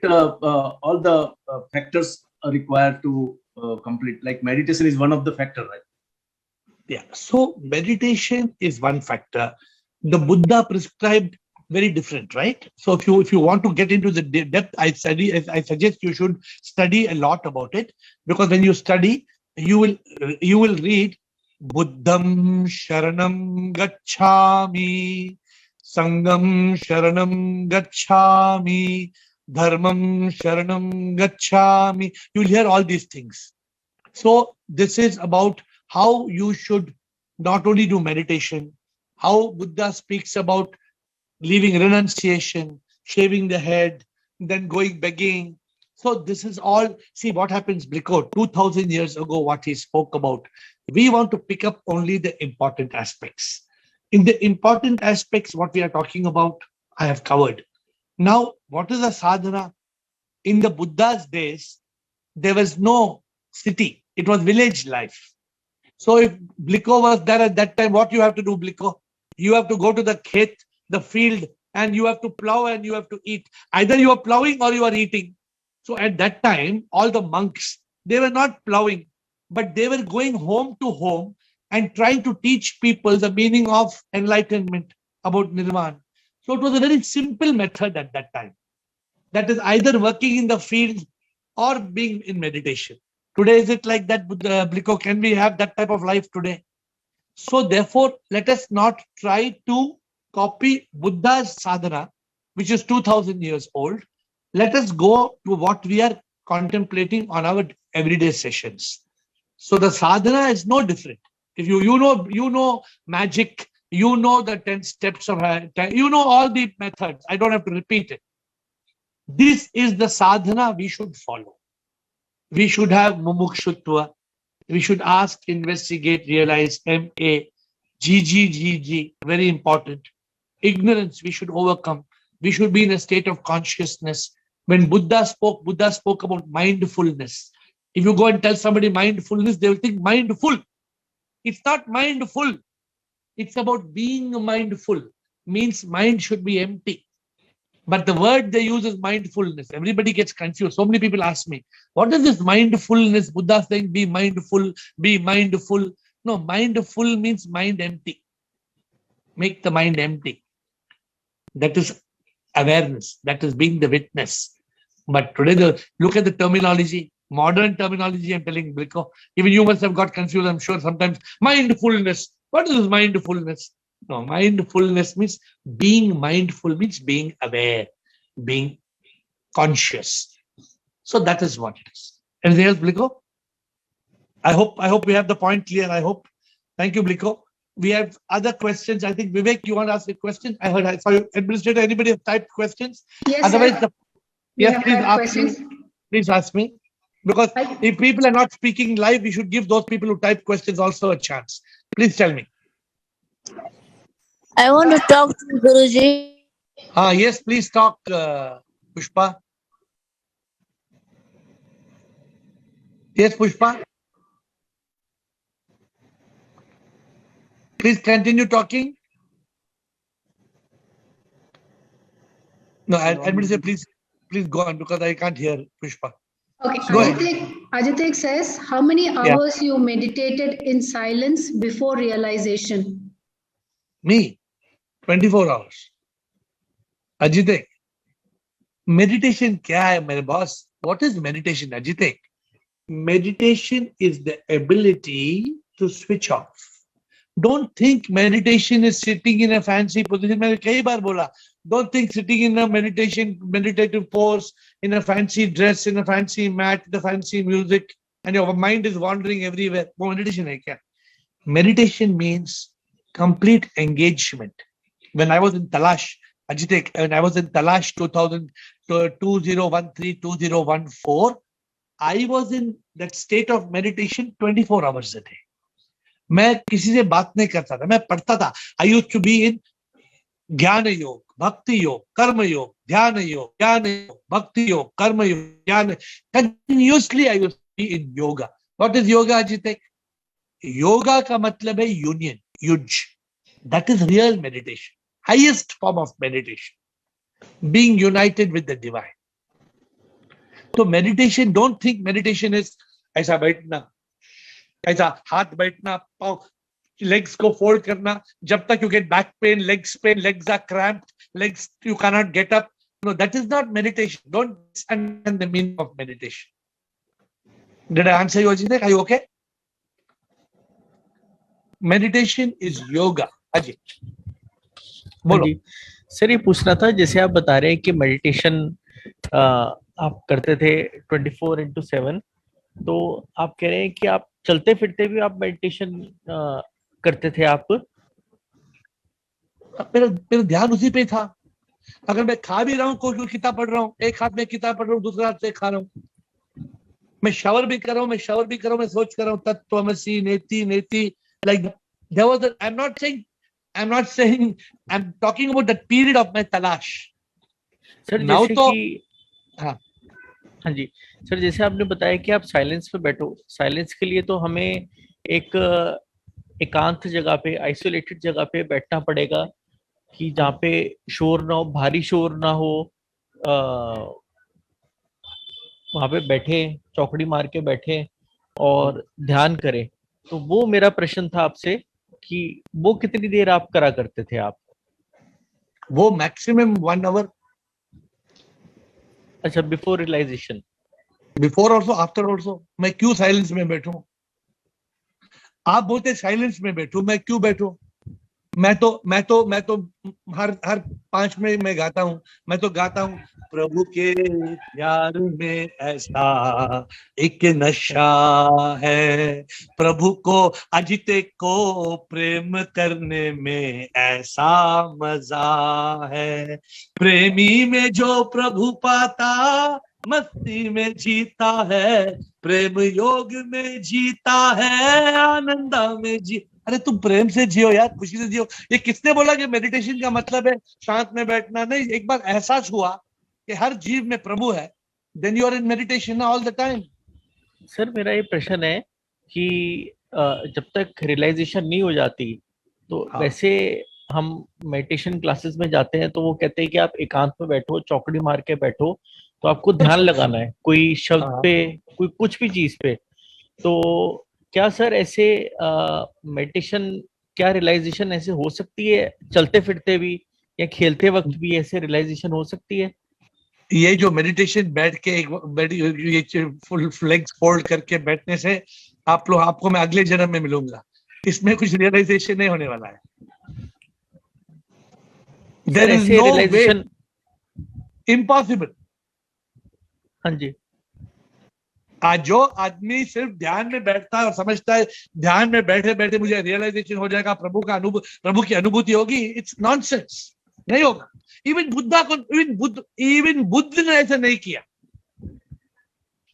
all the factors are required to complete. Like meditation is one of the factor, right? Yeah. So meditation is one factor. The Buddha prescribed very different, right? So if you want to get into the depth, I suggest you should study a lot about it, because when you study, you will read Buddham Sharanam Gacchami, Sangam Sharanam Gacchami, Dharmam Sharanam Gacchami. You'll hear all these things. So this is about how you should not only do meditation, how Buddha speaks about leaving renunciation, shaving the head, then going begging. So this is all, see what happens, Bliko, 2000 years ago, what he spoke about. We want to pick up only the important aspects. In the important aspects, what we are talking about, I have covered. Now, what is a sadhana? In the Buddha's days, there was no city. It was village life. So if Bliko was there at that time, what you have to do, Bliko? You have to go to the khet, the field, and you have to plow and you have to eat. Either you are plowing or you are eating. So at that time, all the monks, they were not plowing, but they were going home to home and trying to teach people the meaning of enlightenment about nirvana. So it was a very simple method at that time. That is either working in the field or being in meditation. Today, is it like that, Bliko? Can we have that type of life today? So therefore, let us not try to copy Buddha's sadhana, which is 2000 years old. Let us go to what we are contemplating on our everyday sessions. So the sadhana is no different. If you know magic, you know the 10 steps of, you know all the methods. I don't have to repeat it. This is the sadhana we should follow. We should have mumukshutva. We should ask, investigate, realize, MA, GG, very important. Ignorance, we should overcome. We should be in a state of consciousness. When Buddha spoke about mindfulness. If you go and tell somebody mindfulness, they will think mindful. It's not mindful. It's about being mindful. Means mind should be empty. But the word they use is mindfulness. Everybody gets confused. So many people ask me, what is this mindfulness? Buddha saying, be mindful, be mindful. No, mindful means mind empty. Make the mind empty. That is awareness. That is being the witness. But today, look at the terminology, modern terminology, I'm telling Bliko. Even you must have got confused, I'm sure, sometimes. Mindfulness. What is mindfulness? No, mindfulness means being mindful, means being aware, being conscious. So that is what it is. Anything else, Bliko? I hope we have the point clear. I hope. Thank you, Bliko. We have other questions. I think Vivek, you want to ask a question? I saw you, Administrator. Anybody have typed questions? Yes, Otherwise, sir. We yes, have please typed ask questions. me. Please ask me. Because if people are not speaking live, we should give those people who type questions also a chance. Please tell me. I want to talk to Guruji. Yes, please talk, Pushpa. Yes, Pushpa. Please continue talking. No, Administrator, please go on because I can't hear Pushpa. Okay, Go ahead. Ajitek says, how many Yeah. hours you meditated in silence before realization? Me, 24 hours. Ajitek, meditation क्या है मेरे boss? What is meditation, Ajitek? Meditation is the ability to switch off. Don't think meditation is sitting in a fancy position. मैंने कई बार बोला, don't think sitting in a meditative pose, in a fancy dress, in a fancy mat, the fancy music, and your mind is wandering everywhere. वो meditation है क्या? Meditation means complete engagement. When I was in Talash, Ajitek, when I was in Talash 2013-2014, I was in that state of meditation 24 hours a day. मैं किसी से बात नहीं करता था, मैं पढ़ता था. I used to be in ज्ञान योग, भक्ति योग, कर्म योग, ध्यान योग, भक्ति योग, कर्म योग, ज्ञान. Continuously I used to be in yoga. What is yoga, Ajitek? Yoga का मतलब है union, use. That is real meditation. Highest form of meditation. Being united with the divine. So meditation, don't think meditation is ऐसा बैठना, ऐसा हाथ बैठना, पाँव, legs को fold करना. जब तक you get back pain, legs are cramped, legs you cannot get up. No, that is not meditation. Don't understand the meaning of meditation. Did I answer you, Ajitek? Are you okay? Meditation is yoga. Ajit, बोलो. जी sir, ये पूछना था, जैसे आप बता रहे हैं कि मेडिटेशन आप करते थे 24/7, तो आप कह रहे हैं कि आप चलते फिरते भी आप मेडिटेशन करते थे आप? मेरा ध्यान उसी पे था. अगर मैं खा भी रहा हूँ, कोई किताब पढ़ रहा हूँ, एक हाथ में किताब पढ़ रहा हूँ, दूसरे हाथ से खा रहा हूँ. मैं शावर भी कर रहा हूँ, मैं सोच कर रहा हूँ तत्त्वमसि नेति नेति. Like there was I'm talking about that period of my तलाश. सर Now जैसे तो कि हाँ जी सर, जैसे आपने बताया कि आप साइलेंस पे बैठो, साइलेंस के लिए तो हमें एक एकांत जगह पे, आइसोलेटेड जगह पे बैठना पड़ेगा कि जहाँ पे शोर ना हो, भारी शोर ना हो. वहां पे बैठे, चौकड़ी मार के बैठे और ध्यान करें. तो वो मेरा प्रश्न था आपसे कि वो कितनी देर आप करा करते थे आप? वो मैक्सिमम 1 hour. अच्छा, before realization? Before also, after also. मैं क्यों साइलेंस में बैठूं? आप बोलते साइलेंस में बैठूं, मैं क्यों बैठूं? मैं तो हर 5 में मैं गाता हूं. मैं तो गाता हूं, प्रभु के प्यार में ऐसा एक नशा है, प्रभु को अजिते को प्रेम करने में ऐसा मजा है, प्रेमी में जो प्रभु पाता मस्ती में जीता है, प्रेम योग में जीता है, आनंदा में जी. अरे तुम प्रेम से जियो यार, खुशी से जियो. ये किसने बोला कि मेडिटेशन का मतलब है शांत में बैठना? नहीं. एक बार एहसास हुआ कि हर जीव में प्रभु है, then you are in meditation all the time. Sir मेरा ये प्रश्न है कि जब तक रियलाइजेशन नहीं हो जाती तो हाँ. वैसे हम मेडिटेशन क्लासेस में जाते हैं तो वो कहते हैं कि आप एकांत में बैठो, चौकड़ी मार के बैठो, तो आपको ध्यान लगाना है कोई शब्द हाँ. पे, कोई कुछ भी चीज पे. तो क्या सर ऐसे मेडिटेशन, क्या रियलाइजेशन ऐसे हो सकती है चलते फिरते भी या खेलते वक्त भी ऐसे रियलाइजेशन हो सकती है? ये जो मेडिटेशन बैठ के ये फुल लेग्स फोल्ड करके बैठने से आपको मैं अगले जन्म में मिलूंगा, इसमें कुछ रियलाइजेशन नहीं होने वाला है. There is no way. Impossible. हाँ जी. आज जो आदमी सिर्फ ध्यान में बैठता है और समझता है ध्यान में बैठे बैठे मुझे रियलाइजेशन हो जाएगा, प्रभु की अनुभूति होगी, इट्स नॉनसेंस, नहीं होगा। इवन बुद्ध ने ऐसा नहीं किया।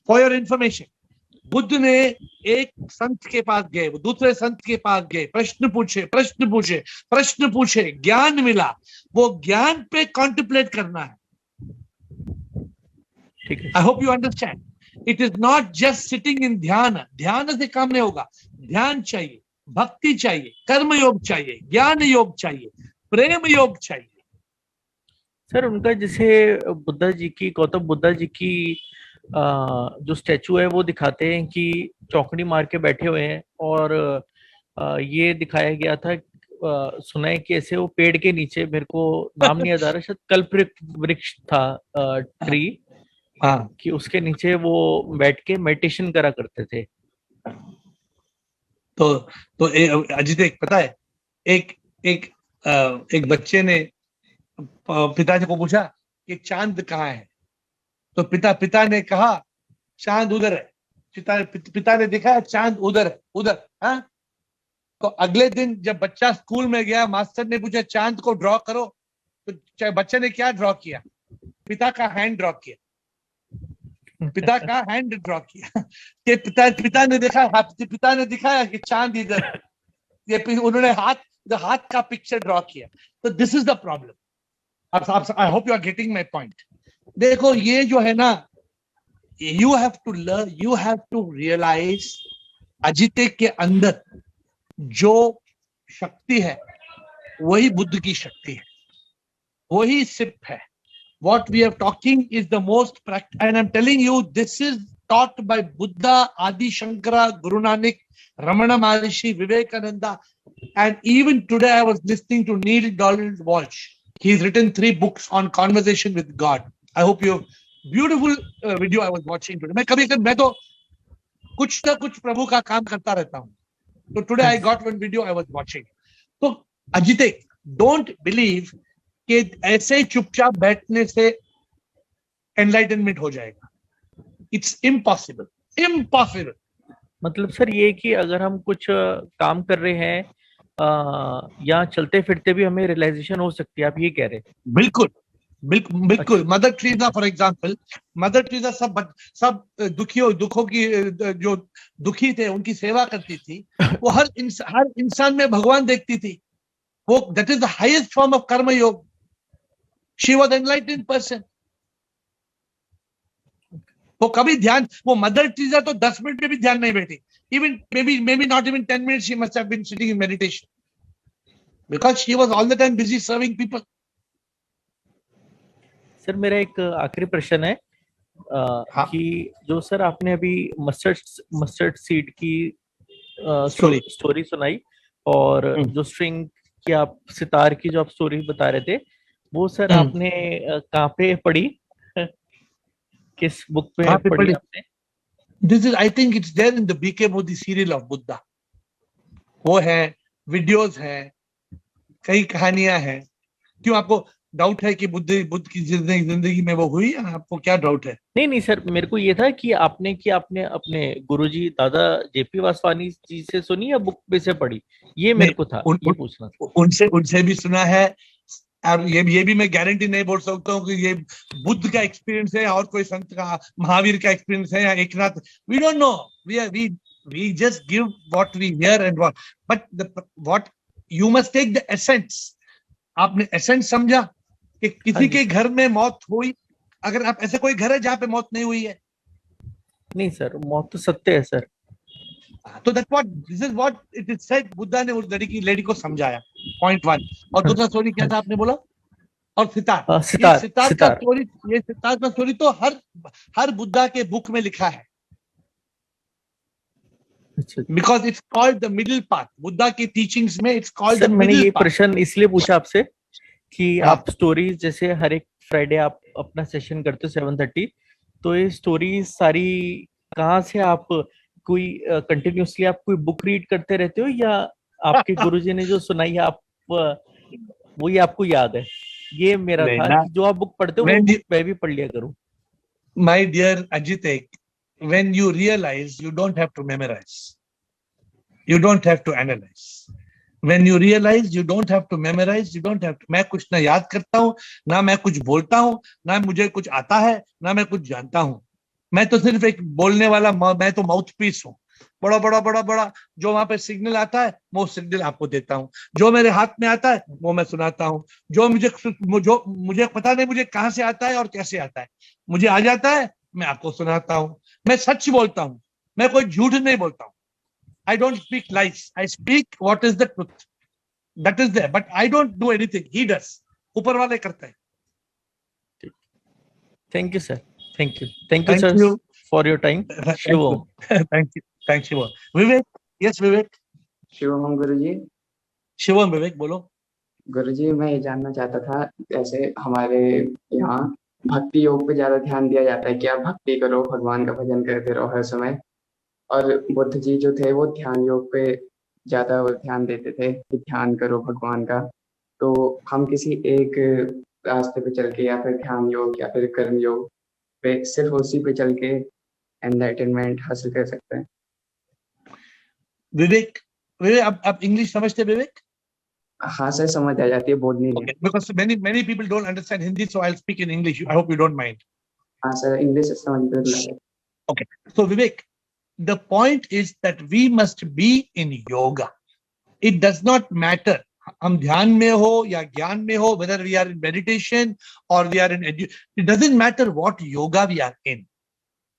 फॉर योर इंफॉर्मेशन, बुद्ध ने एक संत के पास गए, वो दूसरे संत के पास गए, प्रश्न पूछे, ज्ञान मिला। वो ज्ञान पे कॉन्टिप्लेट करना है। ठीक है। आई hope you understand. It is not just sitting in ध्यान। ध्यान से काम नहीं होगा। ध्यान चाहिए, भक्ति चाहिए, कर्म योग चाहिए, ज्ञान योग चाहिए, प्रेम योग चाहिए। सर उनका जैसे बुद्धा जी की, गौतम बुद्धा जी की जो स्टैचू है वो दिखाते हैं कि चौकड़ी मार के बैठे हुए हैं, और ये दिखाया गया था, सुना है कि ऐसे वो पेड़ के नीचे, मेरे को नाम नहीं याद आ रहा, शायद कल्प वृक्ष था, ट्री, हाँ, कि उसके नीचे वो बैठ के मेडिटेशन करा करते थे। तो अजित, एक पता है, एक बच्चे ने पिताजी को पूछा कि चांद कहाँ है, तो पिता ने कहा चांद उधर है। पिता ने देखा चांद उधर है, उधर। हाँ, तो अगले दिन जब बच्चा स्कूल में गया, मास्टर ने पूछा चांद को ड्रॉ करो, तो बच्चे ने क्या ड्रॉ किया? पिता का हैंड ड्रॉ किया। पिता का हैंड ड्रॉ किया कि पिता ने देखा, पिता ने दिखाया कि चांद इधर है। ये उन्होंने हाथ का पिक्चर ड्रॉ किया। तो this is the problem. I hope you are getting my point. देखो, ये जो है ना, you have to learn, you have to realise अजिते के अंदर जो शक्ति है वही बुद्ध की शक्ति है, वही सिप है। What we are talking is the most practical, and I'm telling you, this is taught by Buddha, Adi Shankara, Guru Nanak, Ramana Maharishi, Vivekananda, and even today I was listening to Neil Donald Walsh. He's written 3 books on conversation with God. I hope you have beautiful video I was watching today. मैं तो कुछ ना कुछ प्रभु का काम करता रहता हूँ। So today I got one video I was watching. तो अजिते, don't believe कि ऐसे चुपचाप बैठने से एनलाइटनमेंट हो जाएगा। It's impossible. मतलब सर ये कि अगर हम कुछ काम कर रहे हैं या चलते फिरते भी हमें रियलाइजेशन हो सकती है, आप ये कह रहे हैं? बिल्कुल। Mother Teresa for example, mother Teresa सब दुखों की, जो दुखी थे उनकी सेवा करती थी। वो हर इंसान में भगवान देखती थी। वो that is the highest form of कर्म योग। She was an enlightened person. वो कभी ध्यान, वो मदर टेरेसा तो 10 मिनट में भी ध्यान नहीं बैठी। Even maybe not even 10 minutes she must have been sitting in meditation, because she was all the time busy serving people. Sir मेरा एक आखिरी प्रश्न है कि जो सर आपने अभी मस्टर्ड सीड की स्टोरी सुनाई, और जो स्ट्रिंग की, आप सितार की जो आप स्टोरी बता रहे थे, वो सर आपने कहाँ पे पढ़ी, किस बुक पे पढ़ी आपने? This is, I think it's there in the BK Modi serial of Buddha. वो है, वीडियोस है, कई कहानियां हैं। क्यों, आपको डाउट है कि बुद्ध की जिंदगी में वो हुई? आपको क्या डाउट है? नहीं सर, मेरे को ये था कि आपने अपने गुरुजी दादा जेपी वासवानी जी से सुनी या बुक पे से पढ़ी, ये मेरे को था ये पूछना था। उनसे भी सुना है। ये भी मैं गारंटी नहीं बोल सकता हूँ कि ये बुद्ध का एक्सपीरियंस है और कोई संत का, महावीर का एक्सपीरियंस है या Eknath. We don't know, we just give what we hear and what you must take the essence. आपने एसेंस समझा कि किसी के घर में मौत हुई, अगर आप, ऐसे कोई घर है जहाँ पे मौत नहीं हुई है? नहीं सर, मौत तो सत्य है सर। तो this is what it is said. Buddha ने उस लेडी को समझाया, पॉइंट 1। और दूसरा स्टोरी क्या था आपने बोला? और सितार का स्टोरी, ये सितार का स्टोरी तो हर बुद्धा के बुक में लिखा है, because it's called the middle path. Buddha की टीचिंग्स में it's called the middle path. मैंने ये प्रश्न इसलिए पूछा आपसे कि आप स्टोरीज, जैसे हर एक फ्राइडे आप अपना सेशन करते हो 7:30, तो ये स्टोरीज सारी कहाँ से, आप कोई कंटिन्यूअसली आप कोई बुक रीड करते रहते हो, या आपके गुरुजी ने जो सुनाई है आप वही आपको याद है? ये मेरा था कि जो आप बुक पढ़ते हो वो मैं भी पढ़ लिया करूं। My dear Ajit, when you realize you don't have to memorize. You don't have to analyze. When you realize you don't have to memorize, you don't have to. मैं कुछ ना याद करता हूँ, ना मैं कुछ बोलता हूँ, ना मुझे कुछ आता है, ना मैं कुछ जानता हूँ. मैं तो सिर्फ एक बोलने वाला, मैं तो माउथ पीस हूँ. बड़ा जो वहां पे सिग्नल आता है वो सिग्नल आपको देता हूँ. जो मेरे हाथ में आता है वो मैं सुनाता हूँ. जो मुझे पता नहीं मुझे कहाँ से आता है और कैसे आता है, मुझे आ जाता है, मैं आपको सुनाता हूँ. मैं सच बोलता हूँ, मैं कोई झूठ नहीं बोलता हूँ. I don't speak lies. I speak what is the truth. That is there. But I don't do anything. He does. ऊपर वाले करता है. Thank you, sir. Thank you. Thank you, Thank sir, you. for your time. Shivam. Thank you. Thank you. Vivek. Yes, Vivek. Shivam गुरुजी. शिवम, विवेक बोलो. गुरुजी, मैं ये जानना चाहता था, जैसे हमारे यहाँ भक्ति योग पे ज्यादा ध्यान दिया जाता है कि आप भक्ति करो, भगवान का भजन करते रहो हर समय, और बुद्ध जी जो थे वो ध्यान योग पे ज्यादा ध्यान देते थे कि ध्यान करो भगवान का. तो हम किसी एक रास्ते पे चल के या फिर ध्यान योग या फिर कर्म योग पे सिर्फ उसी पे चल के एनलाइटनमेंट हासिल कर सकते हैं? विवेक आप इंग्लिश समझते हैं विवेक? हाँ सर, समझ आ जाती है, बोलनी नहीं. Because many people don't understand Hindi, so I'll speak in English. I hope you don't mind. हाँ सर, इंग्लिश समझ में आता है. Okay. So Vivek, the point is that we must be in yoga. It does not matter हम ध्यान में हो या ज्ञान में हो, whether we are in meditation or we are in it doesn't matter what yoga we are in.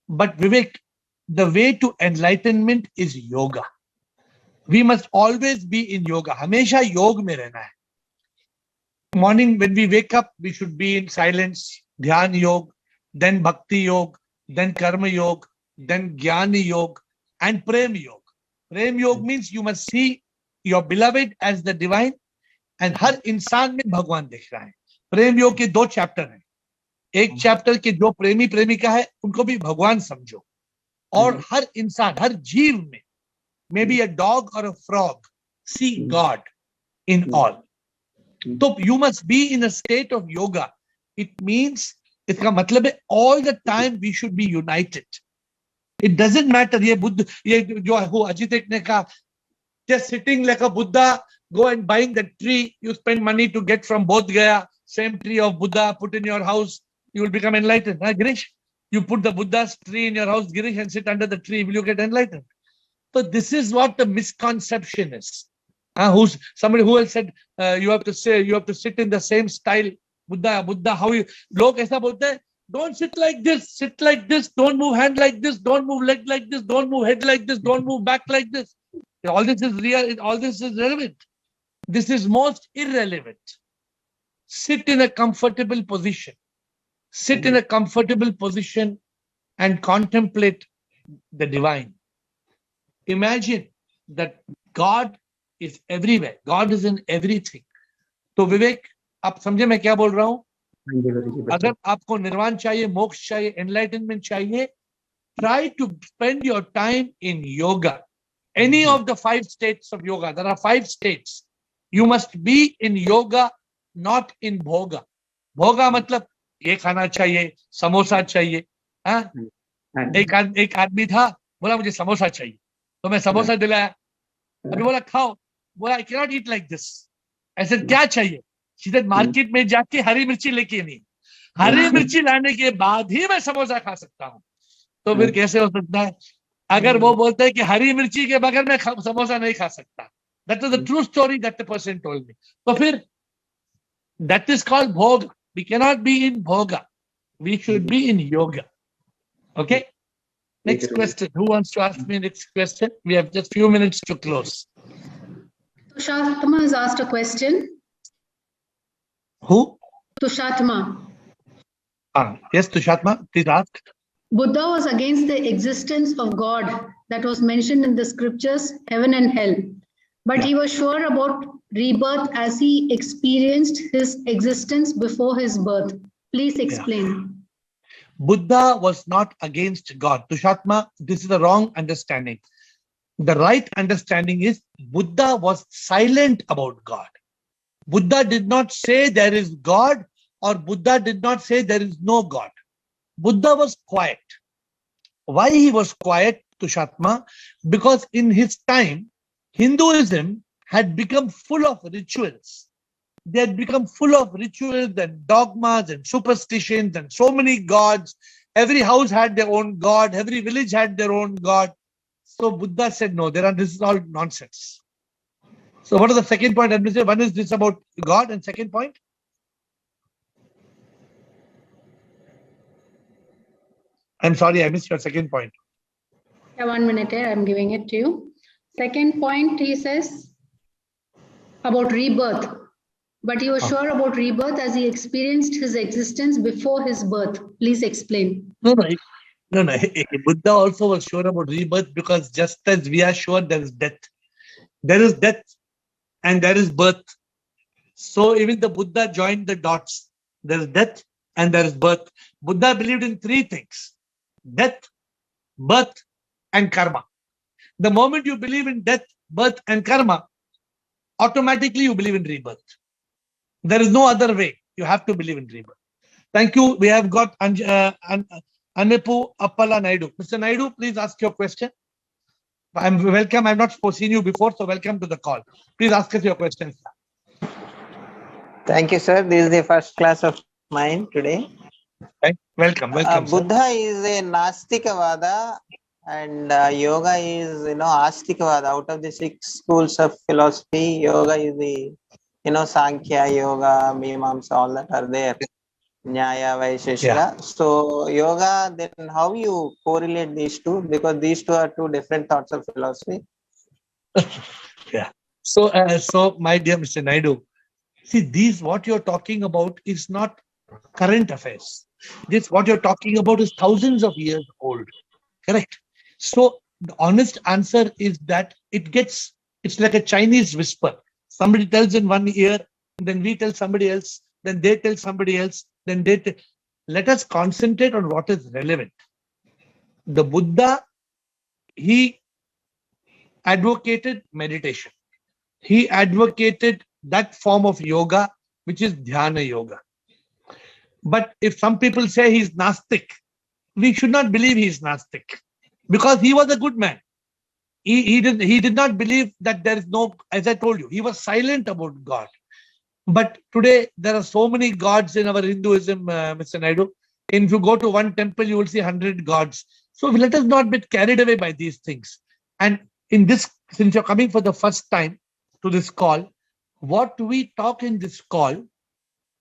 But Vivek, the way to enlightenment is yoga. We must always be in yoga. हमेशा योग में रहना है. Morning when we wake up, we should be in silence, ध्यान योग, then bhakti yog, then karma yog, then jnana yog, and prem yog. Prem yog means you must see your beloved as the divine, and हर इंसान में भगवान दिख रहा है. प्रेम योग के 2 चैप्टर हैं. एक चैप्टर के जो प्रेमी प्रेमिका है उनको भी भगवान समझो, और हर इंसान, हर जीव में, maybe a dog or a frog, see God in all. So you must be in a state of yoga. It means, इसका मतलब है all the time we should be united. It doesn't matter. ये बुद्ध, ये जो अजित ने कहा, just sitting like a Buddha, go and buying the tree you spend money to get from Bodh Gaya, same tree of Buddha, put in your house, you will become enlightened. Huh, Girish? You put the Buddha's tree in your house, Girish, and sit under the tree, will you get enlightened? So this is what the misconception is. Somebody who else said you have to sit in the same style. Buddha, how you? Log aisa bolte hai, don't sit like this, sit like this, don't move hand like this, don't move leg like this, don't move head like this, don't move back like this. All this is real, all this is relevant. This is most irrelevant. Sit in a comfortable position. Sit in a comfortable position and contemplate the divine. Imagine that God is everywhere. God is in everything. तो विवेक, आप समझे मैं क्या बोल रहा हूँ? अगर आपको निर्वाण चाहिए, मोक्ष चाहिए, enlightenment चाहिए, try to spend your time in yoga. Any of the 5 states of yoga. There are 5 states. You must be in yoga, not in bhoga. Bhoga मतलब ये खाना चाहिए, समोसा चाहिए. हाँ? एक आदमी था, बोला मुझे समोसा चाहिए, तो मैं समोसा दिलाया. अभी बोला खाओ, बोला I cannot eat like this. I said क्या चाहिए? She said मार्केट में जाके हरी मिर्ची लेके नहीं, हरी मिर्ची लाने के बाद ही मैं समोसा खा सकता हूँ. तो फिर कैसे हो सकता है? अगर वो बोलते हैं कि हरी मिर्ची के बगैर मैं समोसा नहीं खा सकता. That is the true story that the person told me. तो फिर that is called bhoga. We cannot be in bhoga. We should be in yoga. Okay? Next question. Who wants to ask me next question? We have just few minutes to close. Tushatma has asked a question. Who? Tushatma. Yes, Tushatma, please ask. Buddha was against the existence of God that was mentioned in the scriptures, heaven and hell. But he was sure about rebirth as he experienced his existence before his birth. Please explain. Buddha was not against God. Tushatma, this is the wrong understanding. The right understanding is Buddha was silent about God. Buddha did not say there is God, or Buddha did not say there is no God. Buddha was quiet. Why he was quiet, Tushatma? Because in his time, Hinduism had become full of rituals. They had become full of rituals and dogmas and superstitions and so many gods. Every house had their own god. Every village had their own god. So Buddha said, no, this is all nonsense. So what is the second point? One is this about God, and second point? I'm sorry, I missed your second point. Yeah, 1 minute here, I'm giving it to you. Second point, he says about rebirth. But he was sure about rebirth as he experienced his existence before his birth. Please explain. No. Buddha also was sure about rebirth, because just as we are sure there is death. There is death and there is birth. So even the Buddha joined the dots. There is death and there is birth. Buddha believed in three things: death, birth, and karma. The moment you believe in death, birth, and karma, automatically you believe in rebirth. There is no other way. You have to believe in rebirth. Thank you. We have got Anepu Appala Naidu. Mr. Naidu, please ask your question. I'm welcome. I've not seen you before, so welcome to the call. Please ask us your questions. Thank you, sir. This is the first class of mine today. Welcome. Buddha is a Nastikavada and yoga is, Astikavada. Out of the 6 schools of philosophy, yoga is the, Sankhya, Yoga, Mimamsa, all that are there. Nyaya, Vaisheshika. Yeah. So yoga, then how you correlate these two? Because these two are two different thoughts of philosophy. Yeah. So my dear Mr. Naidu, see, what you're talking about is not current affairs. What you're talking about is thousands of years old. Correct. So the honest answer is that it's like a Chinese whisper. Somebody tells in one ear, then we tell somebody else, then they tell somebody else, then let us concentrate on what is relevant. The Buddha, he advocated meditation. He advocated that form of yoga, which is dhyana yoga. But if some people say he's Nastic, we should not believe he's Nastic, because he was a good man. He did not believe that there is no, as I told you, he was silent about God. But today, there are so many gods in our Hinduism, Mr. Naidu. And if you go to one temple, you will see 100 gods. So let us not be carried away by these things. And in this, since you're coming for the first time to this call, what we talk in this call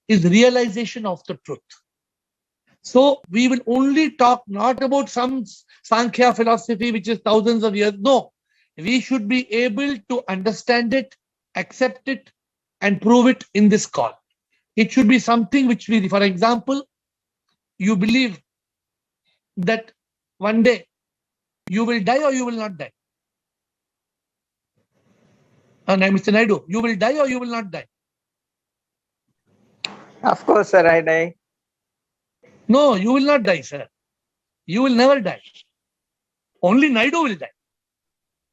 is realization of the truth. So we will only talk not about some Sankhya philosophy, which is thousands of years. No, we should be able to understand it, accept it, and prove it in this call. It should be something which we, for example, you believe that one day you will die or you will not die. And Mr. Naidu, you will die or you will not die? Of course, sir, I die. No, you will not die, sir. You will never die. Only Naidu will die.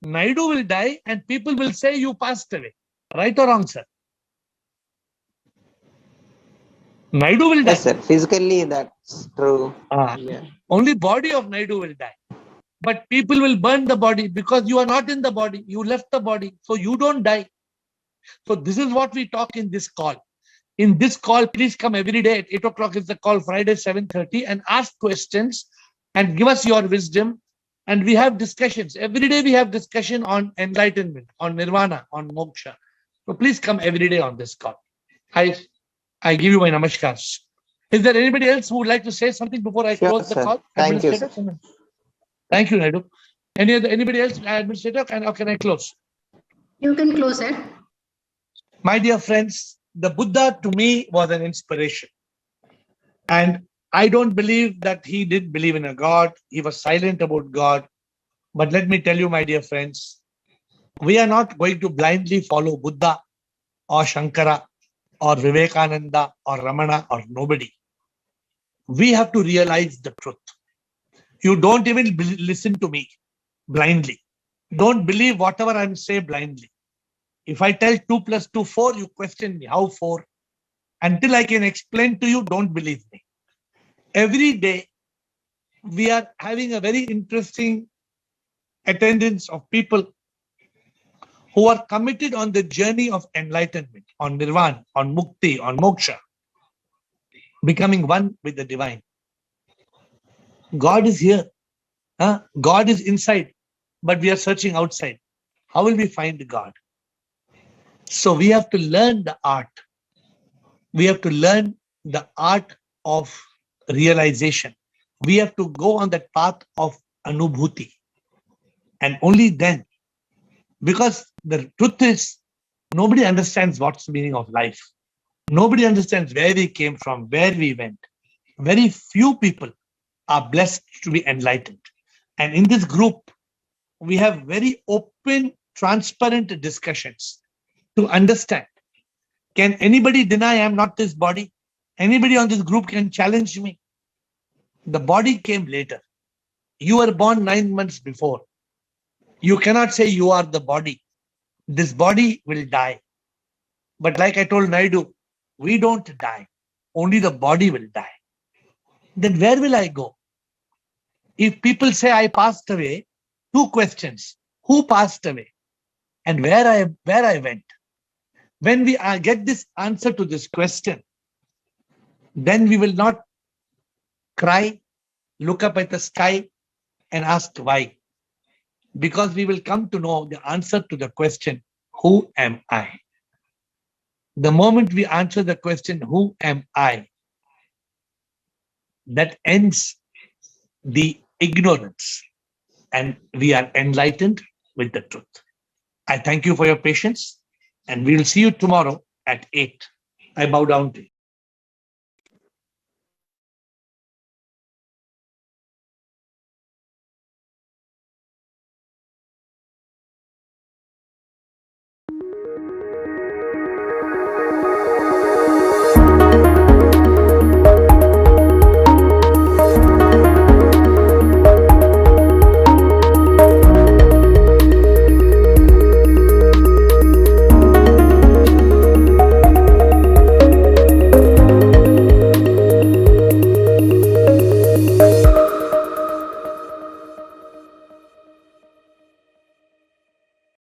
Naidu will die and people will say you passed away. Right or wrong, sir? Naidu will die. Yes, sir. Physically, that's true. Yeah. Only body of Naidu will die. But people will burn the body because you are not in the body. You left the body. So you don't die. So this is what we talk in this call. In this call, please come every day at 8 o'clock is the call, Friday 7:30, and ask questions and give us your wisdom. And we have discussions. Every day we have discussion on enlightenment, on nirvana, on moksha. So please come every day on this call. I give you my namaskars. Is there anybody else who would like to say something before I close the call? Thank you, sir. Thank you, Naidu. Anybody else, administrator? Can I close? You can close it. My dear friends, the Buddha to me was an inspiration. And I don't believe that he did believe in a God. He was silent about God. But let me tell you, my dear friends, we are not going to blindly follow Buddha or Shankara or Vivekananda or Ramana or nobody. We have to realize the truth. You don't even listen to me blindly. Don't believe whatever I'm saying blindly. If I tell 2 + 2 4, you question me. How 4? Until I can explain to you, don't believe me. Every day, we are having a very interesting attendance of people who are committed on the journey of enlightenment, on nirvana, on mukti, on moksha, becoming one with the divine. God is here. God is inside, but we are searching outside. How will we find God? So we have to learn the art. We have to learn the art of realization. We have to go on that path of anubhuti. And only then, because the truth is, nobody understands what's the meaning of life. Nobody understands where we came from, where we went. Very few people are blessed to be enlightened. And in this group, we have very open, transparent discussions to understand. Can anybody deny I am not this body? Anybody on this group can challenge me. The body came later. You were born 9 months before. You cannot say you are the body. This body will die. But like I told Naidu, we don't die. Only the body will die. Then where will I go? If people say I passed away, 2 questions. Who passed away? And where I went? When we get this answer to this question, then we will not cry, look up at the sky and ask why. Because we will come to know the answer to the question, who am I? The moment we answer the question, who am I? That ends the ignorance and we are enlightened with the truth. I thank you for your patience and we will see you tomorrow at 8. I bow down to you.